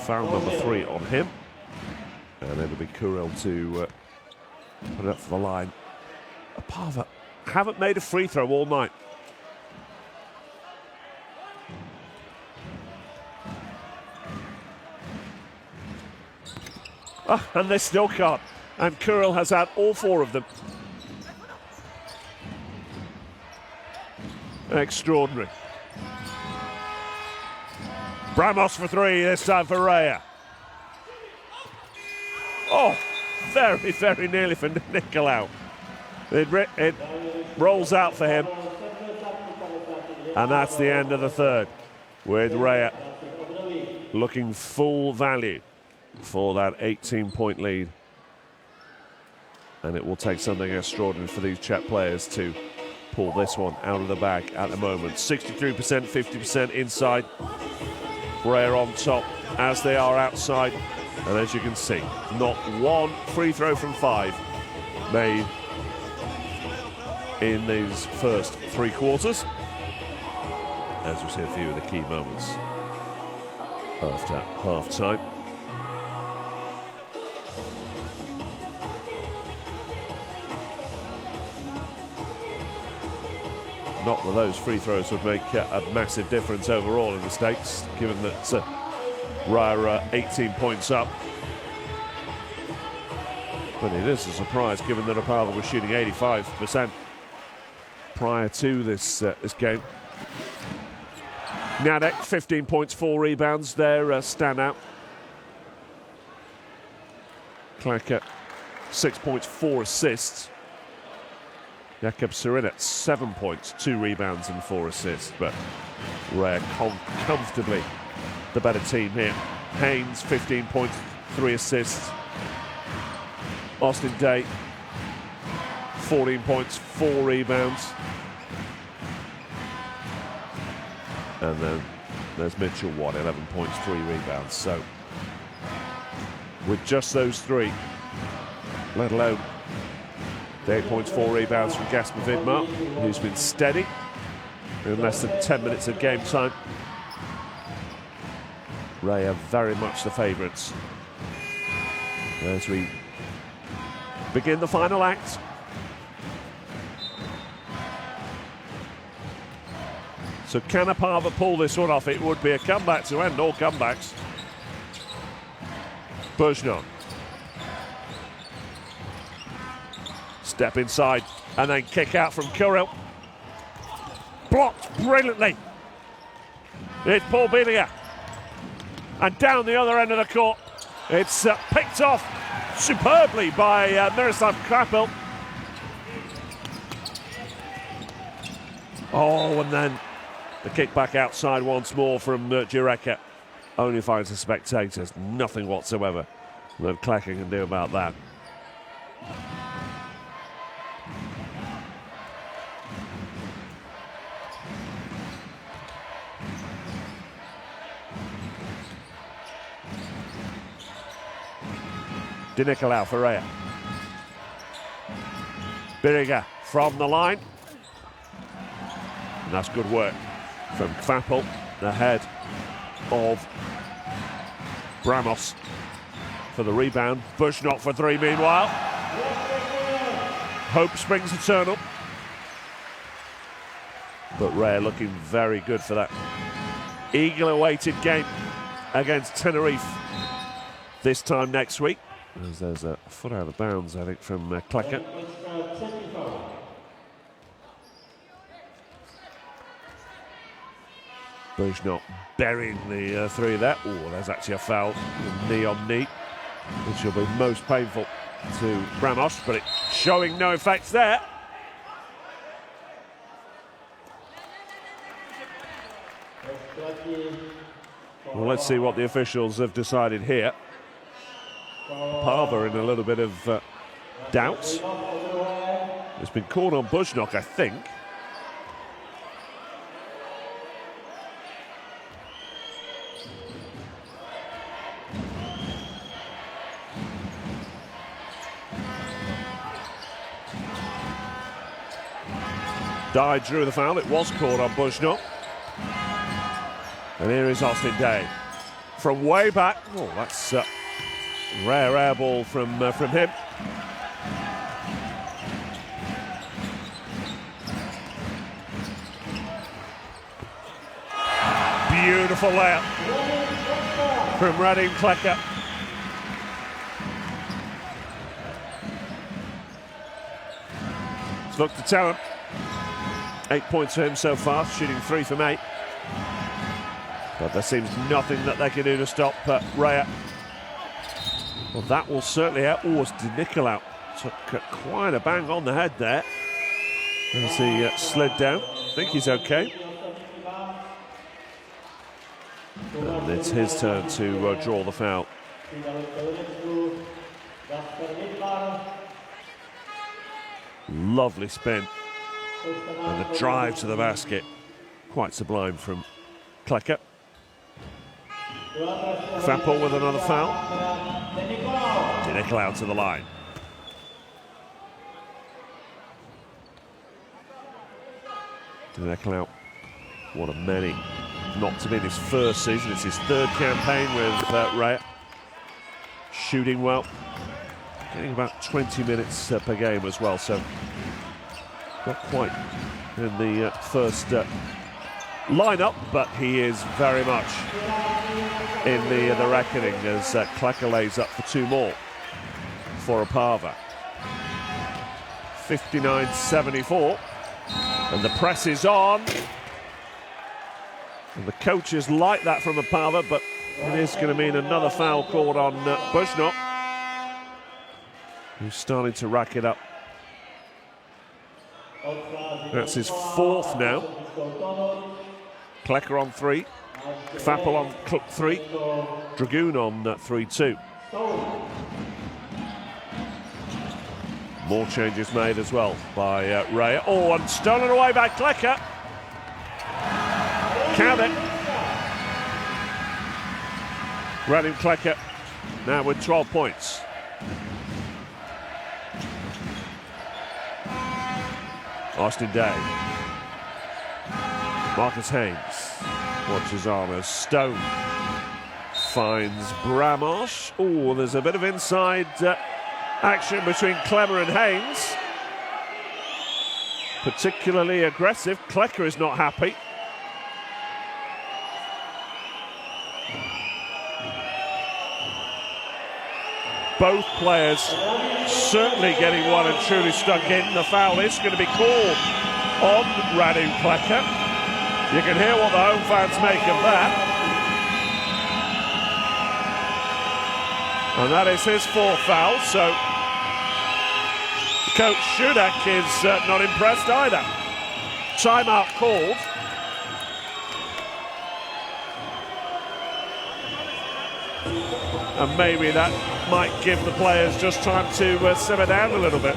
Foul number 3 on him. And it'll be Kirill to put it up for the line. Opava haven't made a free throw all night. And they still can't. And Kirill has had all 4 of them. Extraordinary. Bramos for 3 this time for Reyer. Oh, very, very nearly for Nicolau. It rolls out for him. And that's the end of the third, with Reyer looking full value for that 18-point lead. And it will take something extraordinary for these Czech players to pull this one out of the bag at the moment. 63%, 50% inside. Reyer on top as they are outside. And as you can see, not one free throw from 5 made in these first 3 quarters. As we see a few of the key moments after half-time. Not that those free throws would make a massive difference overall in the stakes, given that Reyer 18 points up. But it is a surprise, given that Opava was shooting 85% prior to this game. Nadek, 15 points, 4 rebounds, their standout. Kleka, 6 points, 4 assists. Jakobs are in at 7 points, 2 rebounds and 4 assists, but Reyer comfortably the better team here. Haynes, 15 points, 3 assists. Austin Day, 14 points, 4 rebounds. And then there's Mitchell Watt, 11 points, 3 rebounds. So with just those 3, let alone the 8 points, 4 rebounds from Gasper Vidmar, who's been steady in less than 10 minutes of game time. Reyer very much the favourites as we begin the final act. So can Opava pull this one off? It would be a comeback to end all comebacks. Buzno. Step inside and then kick out from Kuril. Blocked brilliantly. It's Paul Bilia. And down the other end of the court, it's picked off superbly by Miroslav Krapil. Oh, and then the kick back outside once more from Jureka. Only finds the spectators. Nothing whatsoever that Klecker can do about that. De Nicolau for Reyer. Biriga from the line. And that's good work from Kvapel, ahead of Bramos for the rebound. Bushnot for 3 meanwhile. Hope springs eternal. But Reyer looking very good for that eagerly awaited game against Tenerife this time next week. As there's a foot out of bounds, I think, from Klecker. Bushnot burying the 3 there. Oh, there's actually a foul, knee on knee, which will be most painful to Bramos, but it's showing no effects there. Well, let's see what the officials have decided here. Opava in a little bit of doubts. It's been called on Bushnot, I think. Dye drew the foul. It was called on Bushnot. And here is Austin Day from way back. Oh, that's rare air ball from him. Beautiful layup from Radim Klecker. Let's look to Tarrant. 8 points for him so far, shooting 3 from 8. But there seems nothing that they can do to stop Reyer. Well, that will certainly help. Oh, it's De Nicolau. Took quite a bang on the head there as he slid down. I think he's okay. And it's his turn to draw the foul. Lovely spin. And the drive to the basket. Quite sublime from Klecker. Kvapel with another foul. De Nicolau to the line. De Nicolau, one of many not to be in his first season. It's his 3rd campaign with Reyer. Shooting well. Getting about 20 minutes per game as well, so not quite in the first lineup, but he is very much in the reckoning as Klecker lays up for 2 more for Opava. 59-74, and the press is on. And the coaches like that from Opava, but it is going to mean another foul called on Bushnot, who's starting to rack it up. That's his fourth now. Klecker on 3, Fappel on 3, Dragoon on 3-2. More changes made as well by Reyer. Oh, and stolen away by Klecker. Count it. Radim Klecker now with 12 points. Austin Day. Marcus Haynes watches on as Stone finds Bramos. Oh, there's a bit of inside action between Clemmer and Haynes. Particularly aggressive. Klecker is not happy. Both players certainly getting one and truly stuck in. The foul is going to be called on Radim Klecker. You can hear what the home fans make of that. And that is his fourth foul, so Coach Shudak is not impressed either. Timeout called. And maybe that might give the players just time to simmer down a little bit.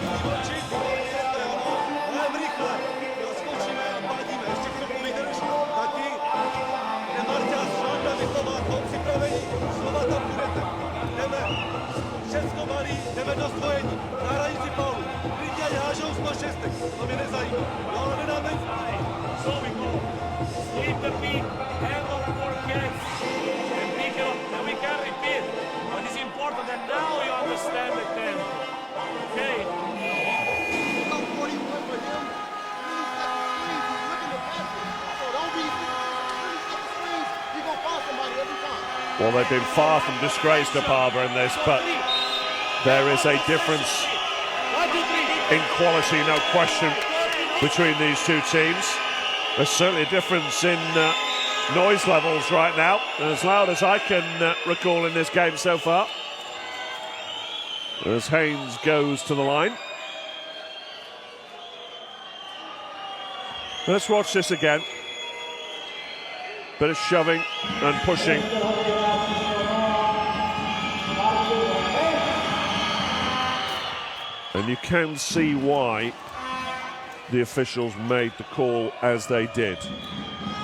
Well, they've been far from disgraced, Opava, in this, but there is a difference in quality, no question, between these two teams. There's certainly a difference in noise levels right now, as loud as I can recall in this game so far. As Haynes goes to the line. Let's watch this again. Bit of shoving and pushing. And you can see why the officials made the call as they did.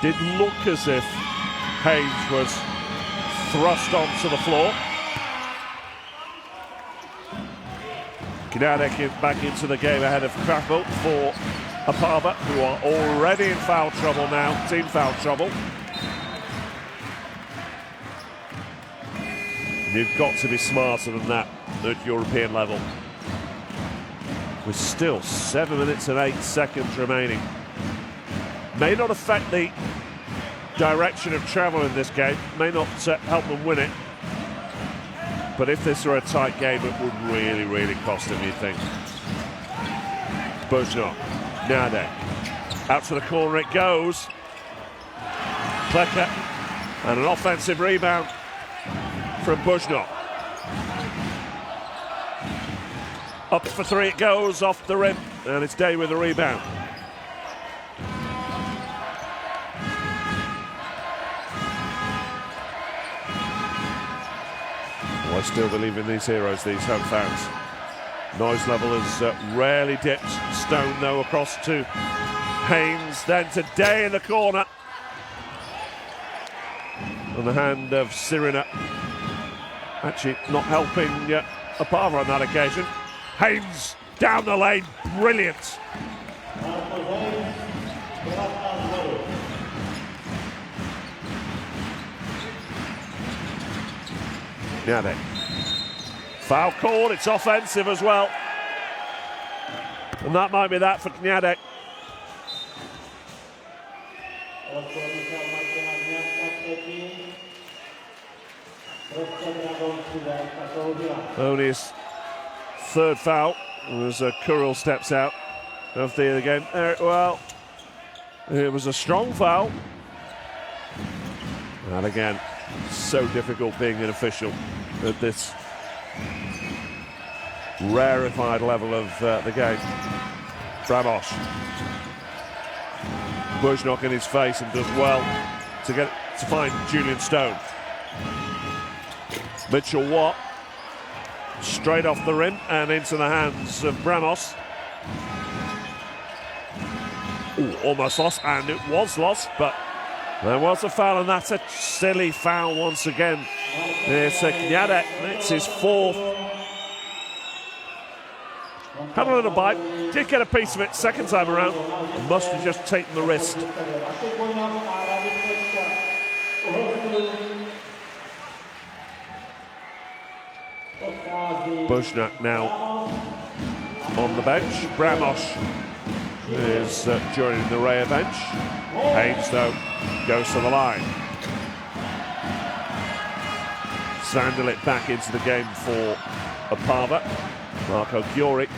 Did look as if Haynes was thrust onto the floor. Gameday back into the game ahead of Fappel for Opava, who are already in foul trouble now, team foul trouble. You've got to be smarter than that at European level. With still 7 minutes and 8 seconds remaining. May not affect the direction of travel in this game, may not help them win it. But if this were a tight game, it would really, really cost them, you'd think. Bujnok, Gameday, out to the corner it goes. Klecker, and an offensive rebound from Bujnok. Up for 3 it goes, off the rim, and it's Day with the rebound. Well, I still believe in these heroes, these home fans. Noise level has rarely dipped. Stone, though, across to Haynes, then to Day in the corner. On the hand of Sirina. Actually not helping Opava on that occasion. Haynes down the lane, brilliant. Gameday. Foul called, it's offensive as well. And that might be that for Gameday. Only his third foul as Kuril steps out of the game. Well, it was a strong foul. And again, so difficult being an official at this rarefied level of the game. Bramos. Buzhnok in his face and does well to find Julian Stone. Mitchell Watt straight off the rim and into the hands of Bramos. Ooh, almost lost, and it was lost, but there was a foul, and that's a silly foul once again. There's Gameday, it's his fourth. Had a little bite, did get a piece of it second time around, must have just taken the wrist. Buzhnok now on the bench. Bramos is joining the Reyer bench. Haynes, though, goes to the line. Sandal back into the game for Opava. Marco Giori,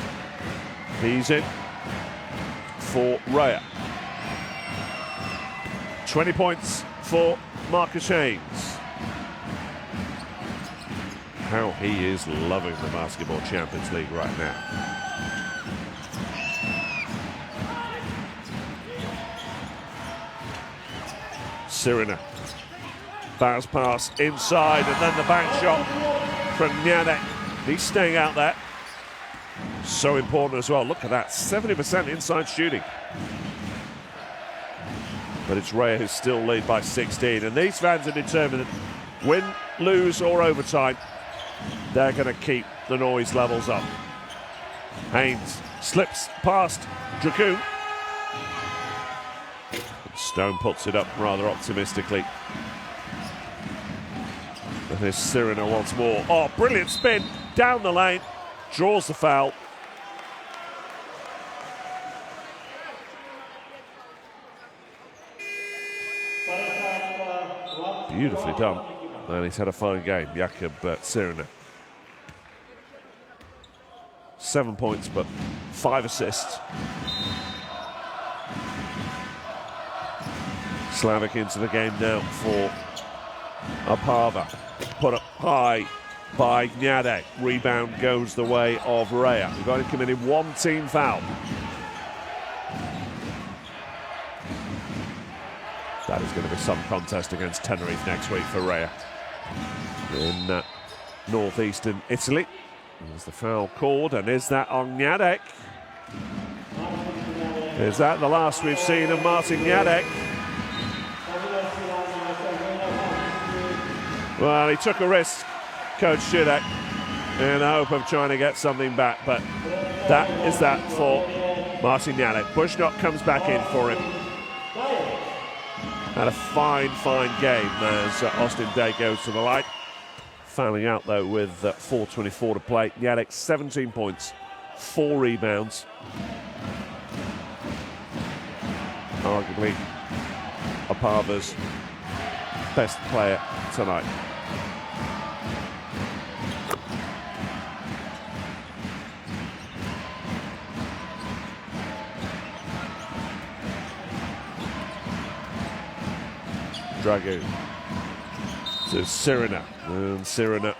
he's in for Reyer. 20 points for Marcus Haynes. How he is loving the Basketball Champions League right now. Sirina. Bounce pass inside, and then the bank shot from Gameday. He's staying out there. So important as well. Look at that, 70% inside shooting. But it's Reyer who's still lead by 16, and these fans are determined that win, lose or overtime, they're going to keep the noise levels up. Haynes slips past Dragoon. Stone puts it up rather optimistically. And there's Sirina once more. Oh, brilliant spin down the lane. Draws the foul. Beautifully done. And he's had a fine game, Jakub Sirina. 7 points, but 5 assists. Slavic into the game now for Opava. Put up high by Gameday. Rebound goes the way of Reyer. We've only committed one team foul. That is going to be some contest against Tenerife next week for Reyer in northeastern Italy. There's the foul called, and is that on Gameday? Is that the last we've seen of Martin Gameday? Well, he took a risk, Coach Shidek, in the hope of trying to get something back, but that is that for Martin Gameday. Buzhnok comes back in for him. Had a fine game as Austin Day goes to the line. Fouling out, though, with 4:24 to play. Gameday, 17 points, 4 rebounds. Arguably Opava's best player tonight. Dragoon to Sirina, and Sirina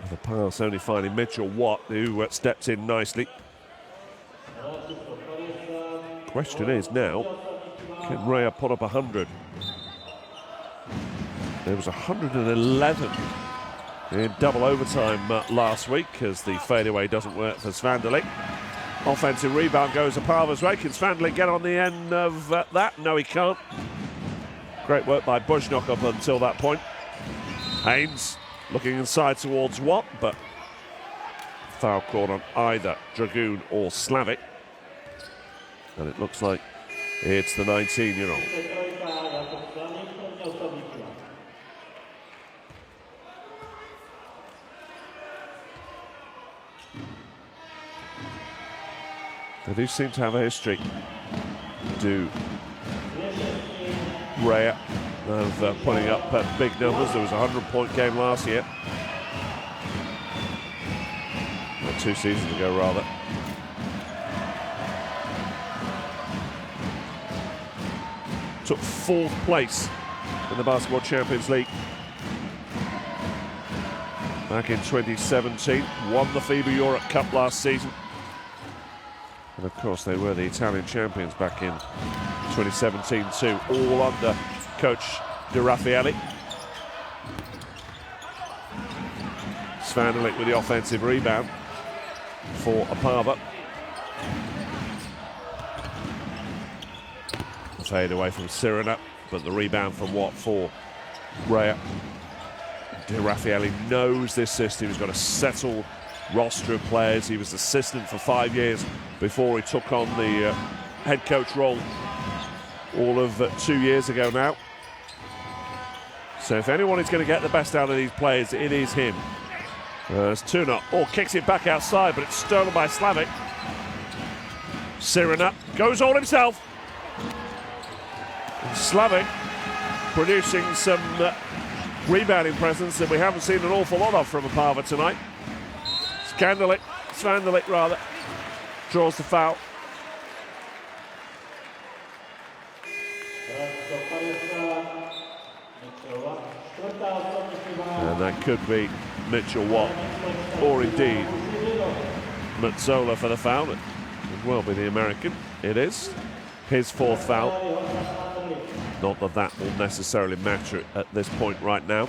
with a pass only finding Mitchell Watt, who stepped in nicely. Question is now, can Reyer put up 100? There was 111 in double overtime last week, as the fadeaway doesn't work for Svandalik. Offensive rebound goes Opava's way. Can Svandalik get on the end of that? No, he can't. Great work by Buzhnok up until that point. Haynes looking inside towards Watt, but foul called on either Dragoon or Slavic. And it looks like it's the 19-year-old. They do seem to have a history. Do Reyer of putting up big numbers. There was a 100-point game last year. 2 seasons ago, rather. Took 4th place in the Basketball Champions League back in 2017. Won the FIBA Europe Cup last season. And of course they were the Italian champions back in 2017 too, all under coach De Raffaele. Svandelik with the offensive rebound for Opava. Fade away from Sirena, but the rebound from Watt for Reyer. De Raffaele knows this system. He's got a settled roster of players. He was assistant for 5 years before he took on the head coach role all of 2 years ago now. So if anyone is going to get the best out of these players, it is him. As Tuna kicks it back outside, but it's stolen by Slavic. Sirena goes all himself. And Slavic producing some rebounding presence that we haven't seen an awful lot of from Opava tonight. Svandelik rather, draws the foul. And that could be Mitchell Watt, or indeed Mazzola for the foul. It could well be the American. It is his fourth foul. Not that that will necessarily matter at this point right now.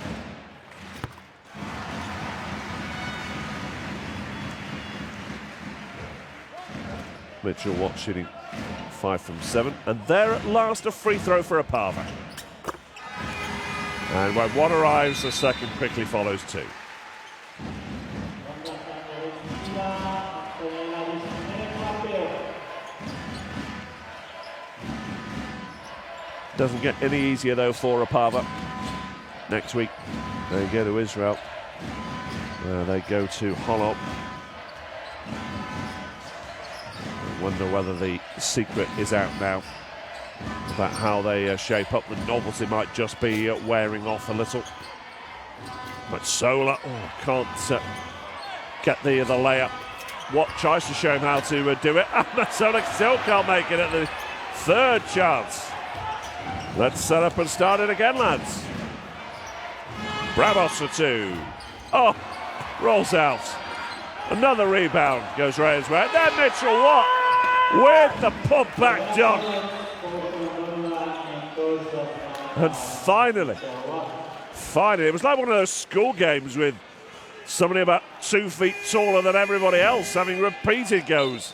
Mitchell Watt shooting 5 from 7. And there at last a free throw for Opava. And when one arrives, the second quickly follows too. Doesn't get any easier though for Opava. Next week they go to Israel. They go to Holop. I wonder whether the secret is out now about how they shape up. The novelty might just be wearing off a little. But Sola can't get the layup. Watt tries to show him how to do it. And Sola still can't make it at the third chance. Let's set up and start it again, lads. Bramos for 2. Rolls out. Another rebound goes Reyer's way. Then Mitchell Watt with the putback dunk. And finally, it was like one of those school games with somebody about 2 feet taller than everybody else having repeated goes.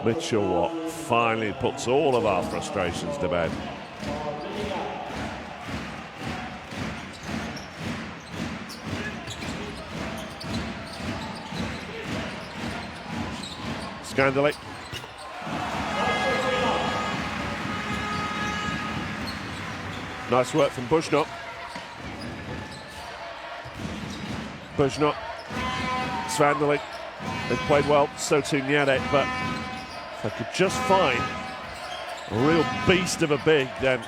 Mitchell Watt finally puts all of our frustrations to bed. Scandaly. Nice work from Bushnot. Svandelik. They played well, so too Nyade, but if I could just find a real beast of a big, then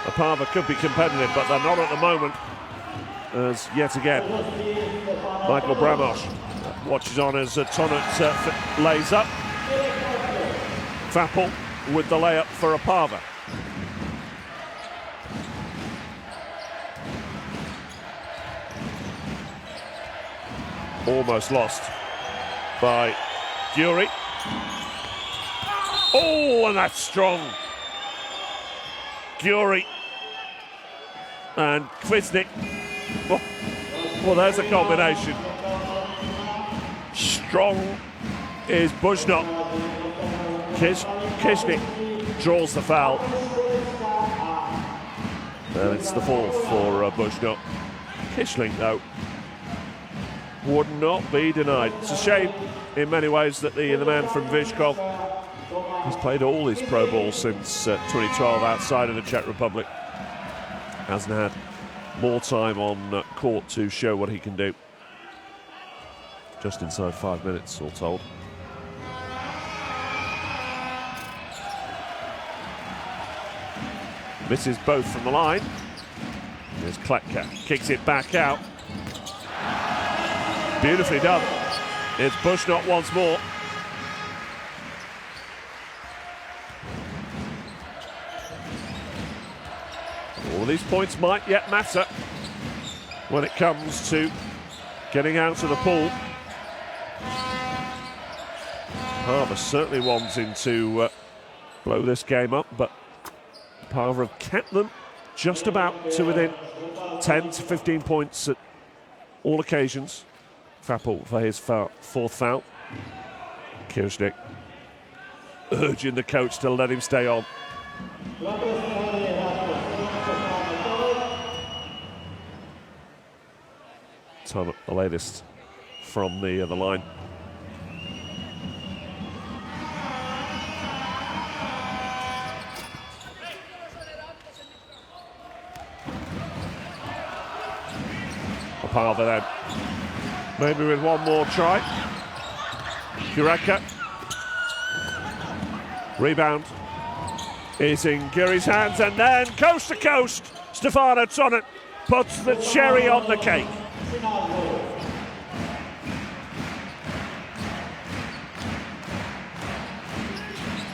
Opava could be competitive, but they're not at the moment, as yet again Michael Bramos watches on as Tonnet lays up. Fappel with the layup for Opava. Almost lost by Dury. And that's strong. Dury and Kviznik. Well, there's a combination. Strong is Bushnot. Kishnik draws the foul. And it's the fourth for Bushnot. Kishnik, though, would not be denied. It's a shame in many ways that the man from Vyshkov has played all his pro balls since 2012 outside of the Czech Republic. Hasn't had more time on court to show what he can do. Just inside 5 minutes, all told. Misses both from the line. There's Kletka, kicks it back out. Beautifully done. It's Bushnot once more. All these points might yet matter when it comes to getting out of the pool. Opava certainly wanting to blow this game up, but Opava have kept them just about to within 10 to 15 points at all occasions. Fappel for his fourth foul. Kirchnick urging the coach to let him stay on. Ton the latest from the line. Opava then, maybe with one more try. Kureka. Rebound is in Guri's hands, and then coast to coast, Stefano Tonnet puts the cherry on the cake.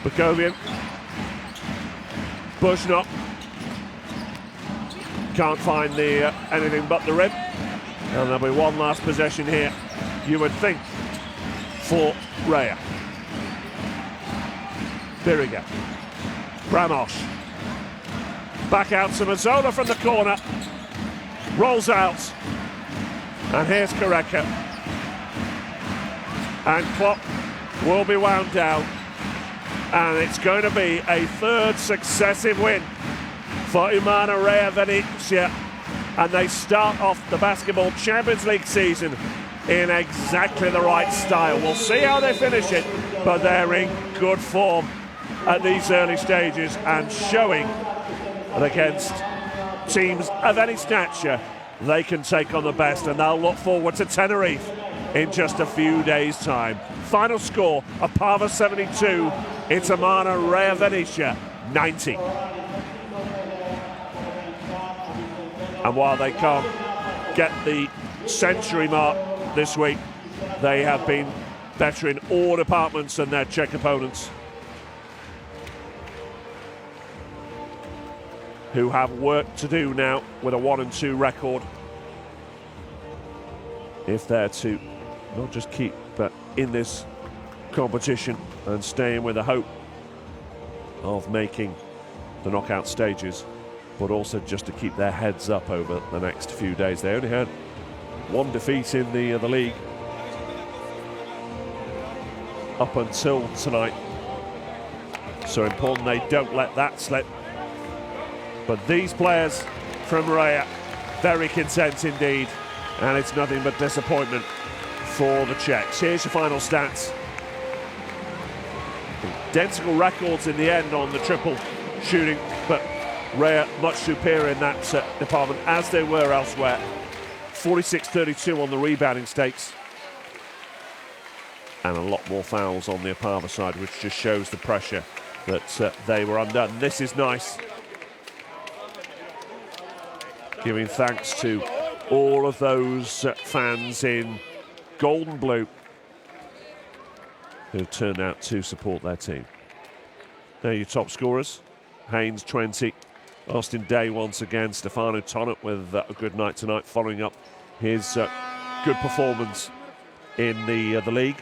Bakovian. Bushnot. Can't find the anything but the rim. And there'll be one last possession here, you would think, for Reyer. Biriga. Bramos. Back out to Mazzola from the corner. Rolls out. And here's Kureka. And clock will be wound down. And it's going to be a third successive win for Umana Reyer Venezia. And they start off the Basketball Champions League season in exactly the right style. We'll see how they finish it, but they're in good form at these early stages and showing that against teams of any stature, they can take on the best, and they'll look forward to Tenerife in just a few days' time. Final score, Opava 72, it's Umana Reyer Venezia 90. And while they can't get the century mark this week, they have been better in all departments than their Czech opponents, who have work to do now with a 1-2 record if they're to not just keep but in this competition and staying with the hope of making the knockout stages, but also just to keep their heads up over the next few days. They only had one defeat in the league up until tonight, so important they don't let that slip. But these players from Reyer, very content indeed, and it's nothing but disappointment for the Czechs. Here's your final stats. Identical records in the end on the triple shooting, but Reyer much superior in that department, as they were elsewhere. 46-32 on the rebounding stakes. And a lot more fouls on the Opava side, which just shows the pressure that they were under. And this is nice. Giving thanks to all of those fans in gold and blue who've turned out to support their team. There are your top scorers. Haynes 20. Austin Day once again. Stefano Tonnet with a good night tonight, following up his good performance in the league.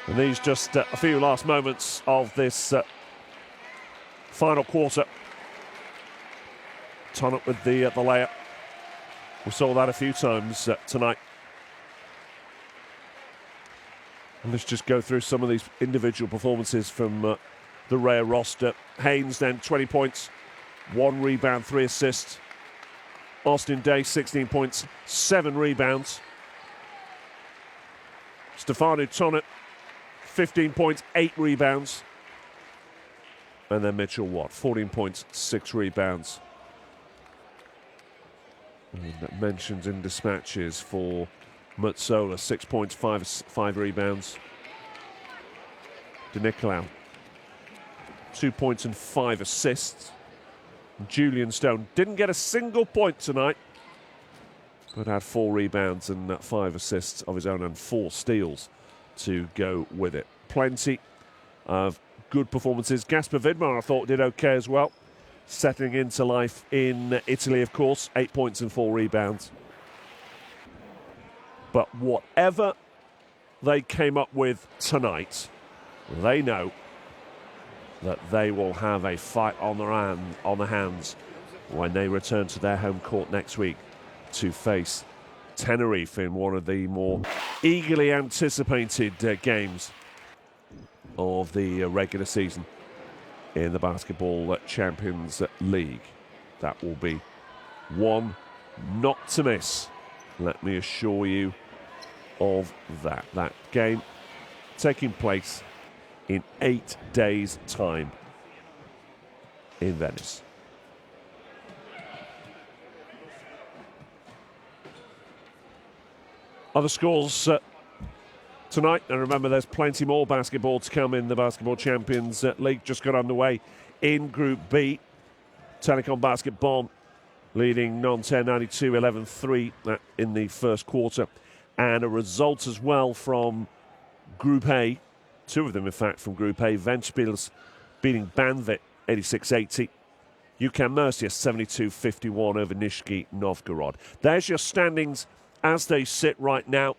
And these just a few last moments of this final quarter. Tonnet with the layup. We saw that a few times tonight. And let's just go through some of these individual performances from the Reyer roster. Haynes then 20 points, 1 rebound, 3 assists. Austin Day 16 points, 7 rebounds. Stefano Tonnet 15 points, 8 rebounds. And then Mitchell Watt 14 points, 6 rebounds. And mentions in dispatches for Mazzola, 6 points, 5 rebounds. De Nicolau, 2 points and 5 assists. Julian Stone didn't get a single point tonight, but had 4 rebounds and 5 assists of his own and 4 steals to go with it. Plenty of good performances. Gasper Vidmar, I thought, did okay as well. Settling into life in Italy, of course, 8 points and 4 rebounds. But whatever they came up with tonight, they know that they will have a fight on their hands when they return to their home court next week to face Tenerife in one of the more eagerly anticipated games of the regular season in the Basketball Champions League. That will be one not to miss, let me assure you of that. That game taking place in 8 days' time in Venice. Other scores tonight, and remember there's plenty more basketball to come in the Basketball Champions League. Just got underway in Group B. Telecom Basketball leading Nanterre 92-11-3 in the first quarter. And a result as well from Group A, two of them in fact from Group A. Ventspils beating Banvit 86-80. UCAM Murcia 72-51 over Nizhny Novgorod. There's your standings as they sit right now.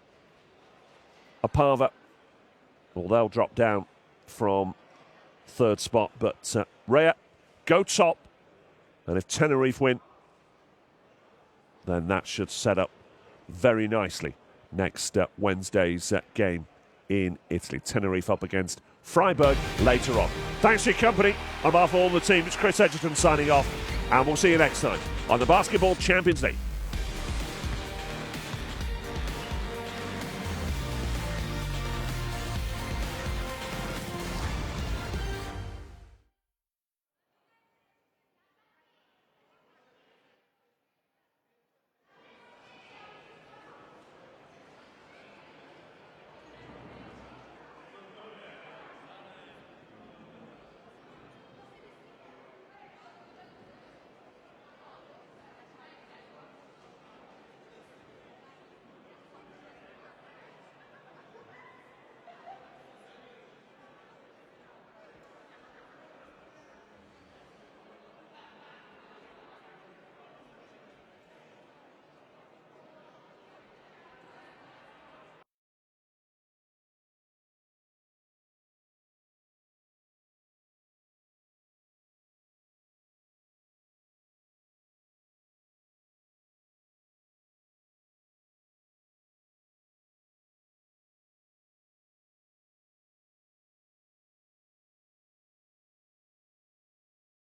Opava, well, they'll drop down from third spot, but Reyer go top. And if Tenerife win, then that should set up very nicely next Wednesday's game in Italy. Tenerife up against Freiburg later on. Thanks for your company. On behalf of all the team, it's Chris Edgerton signing off, and we'll see you next time on the Basketball Champions League.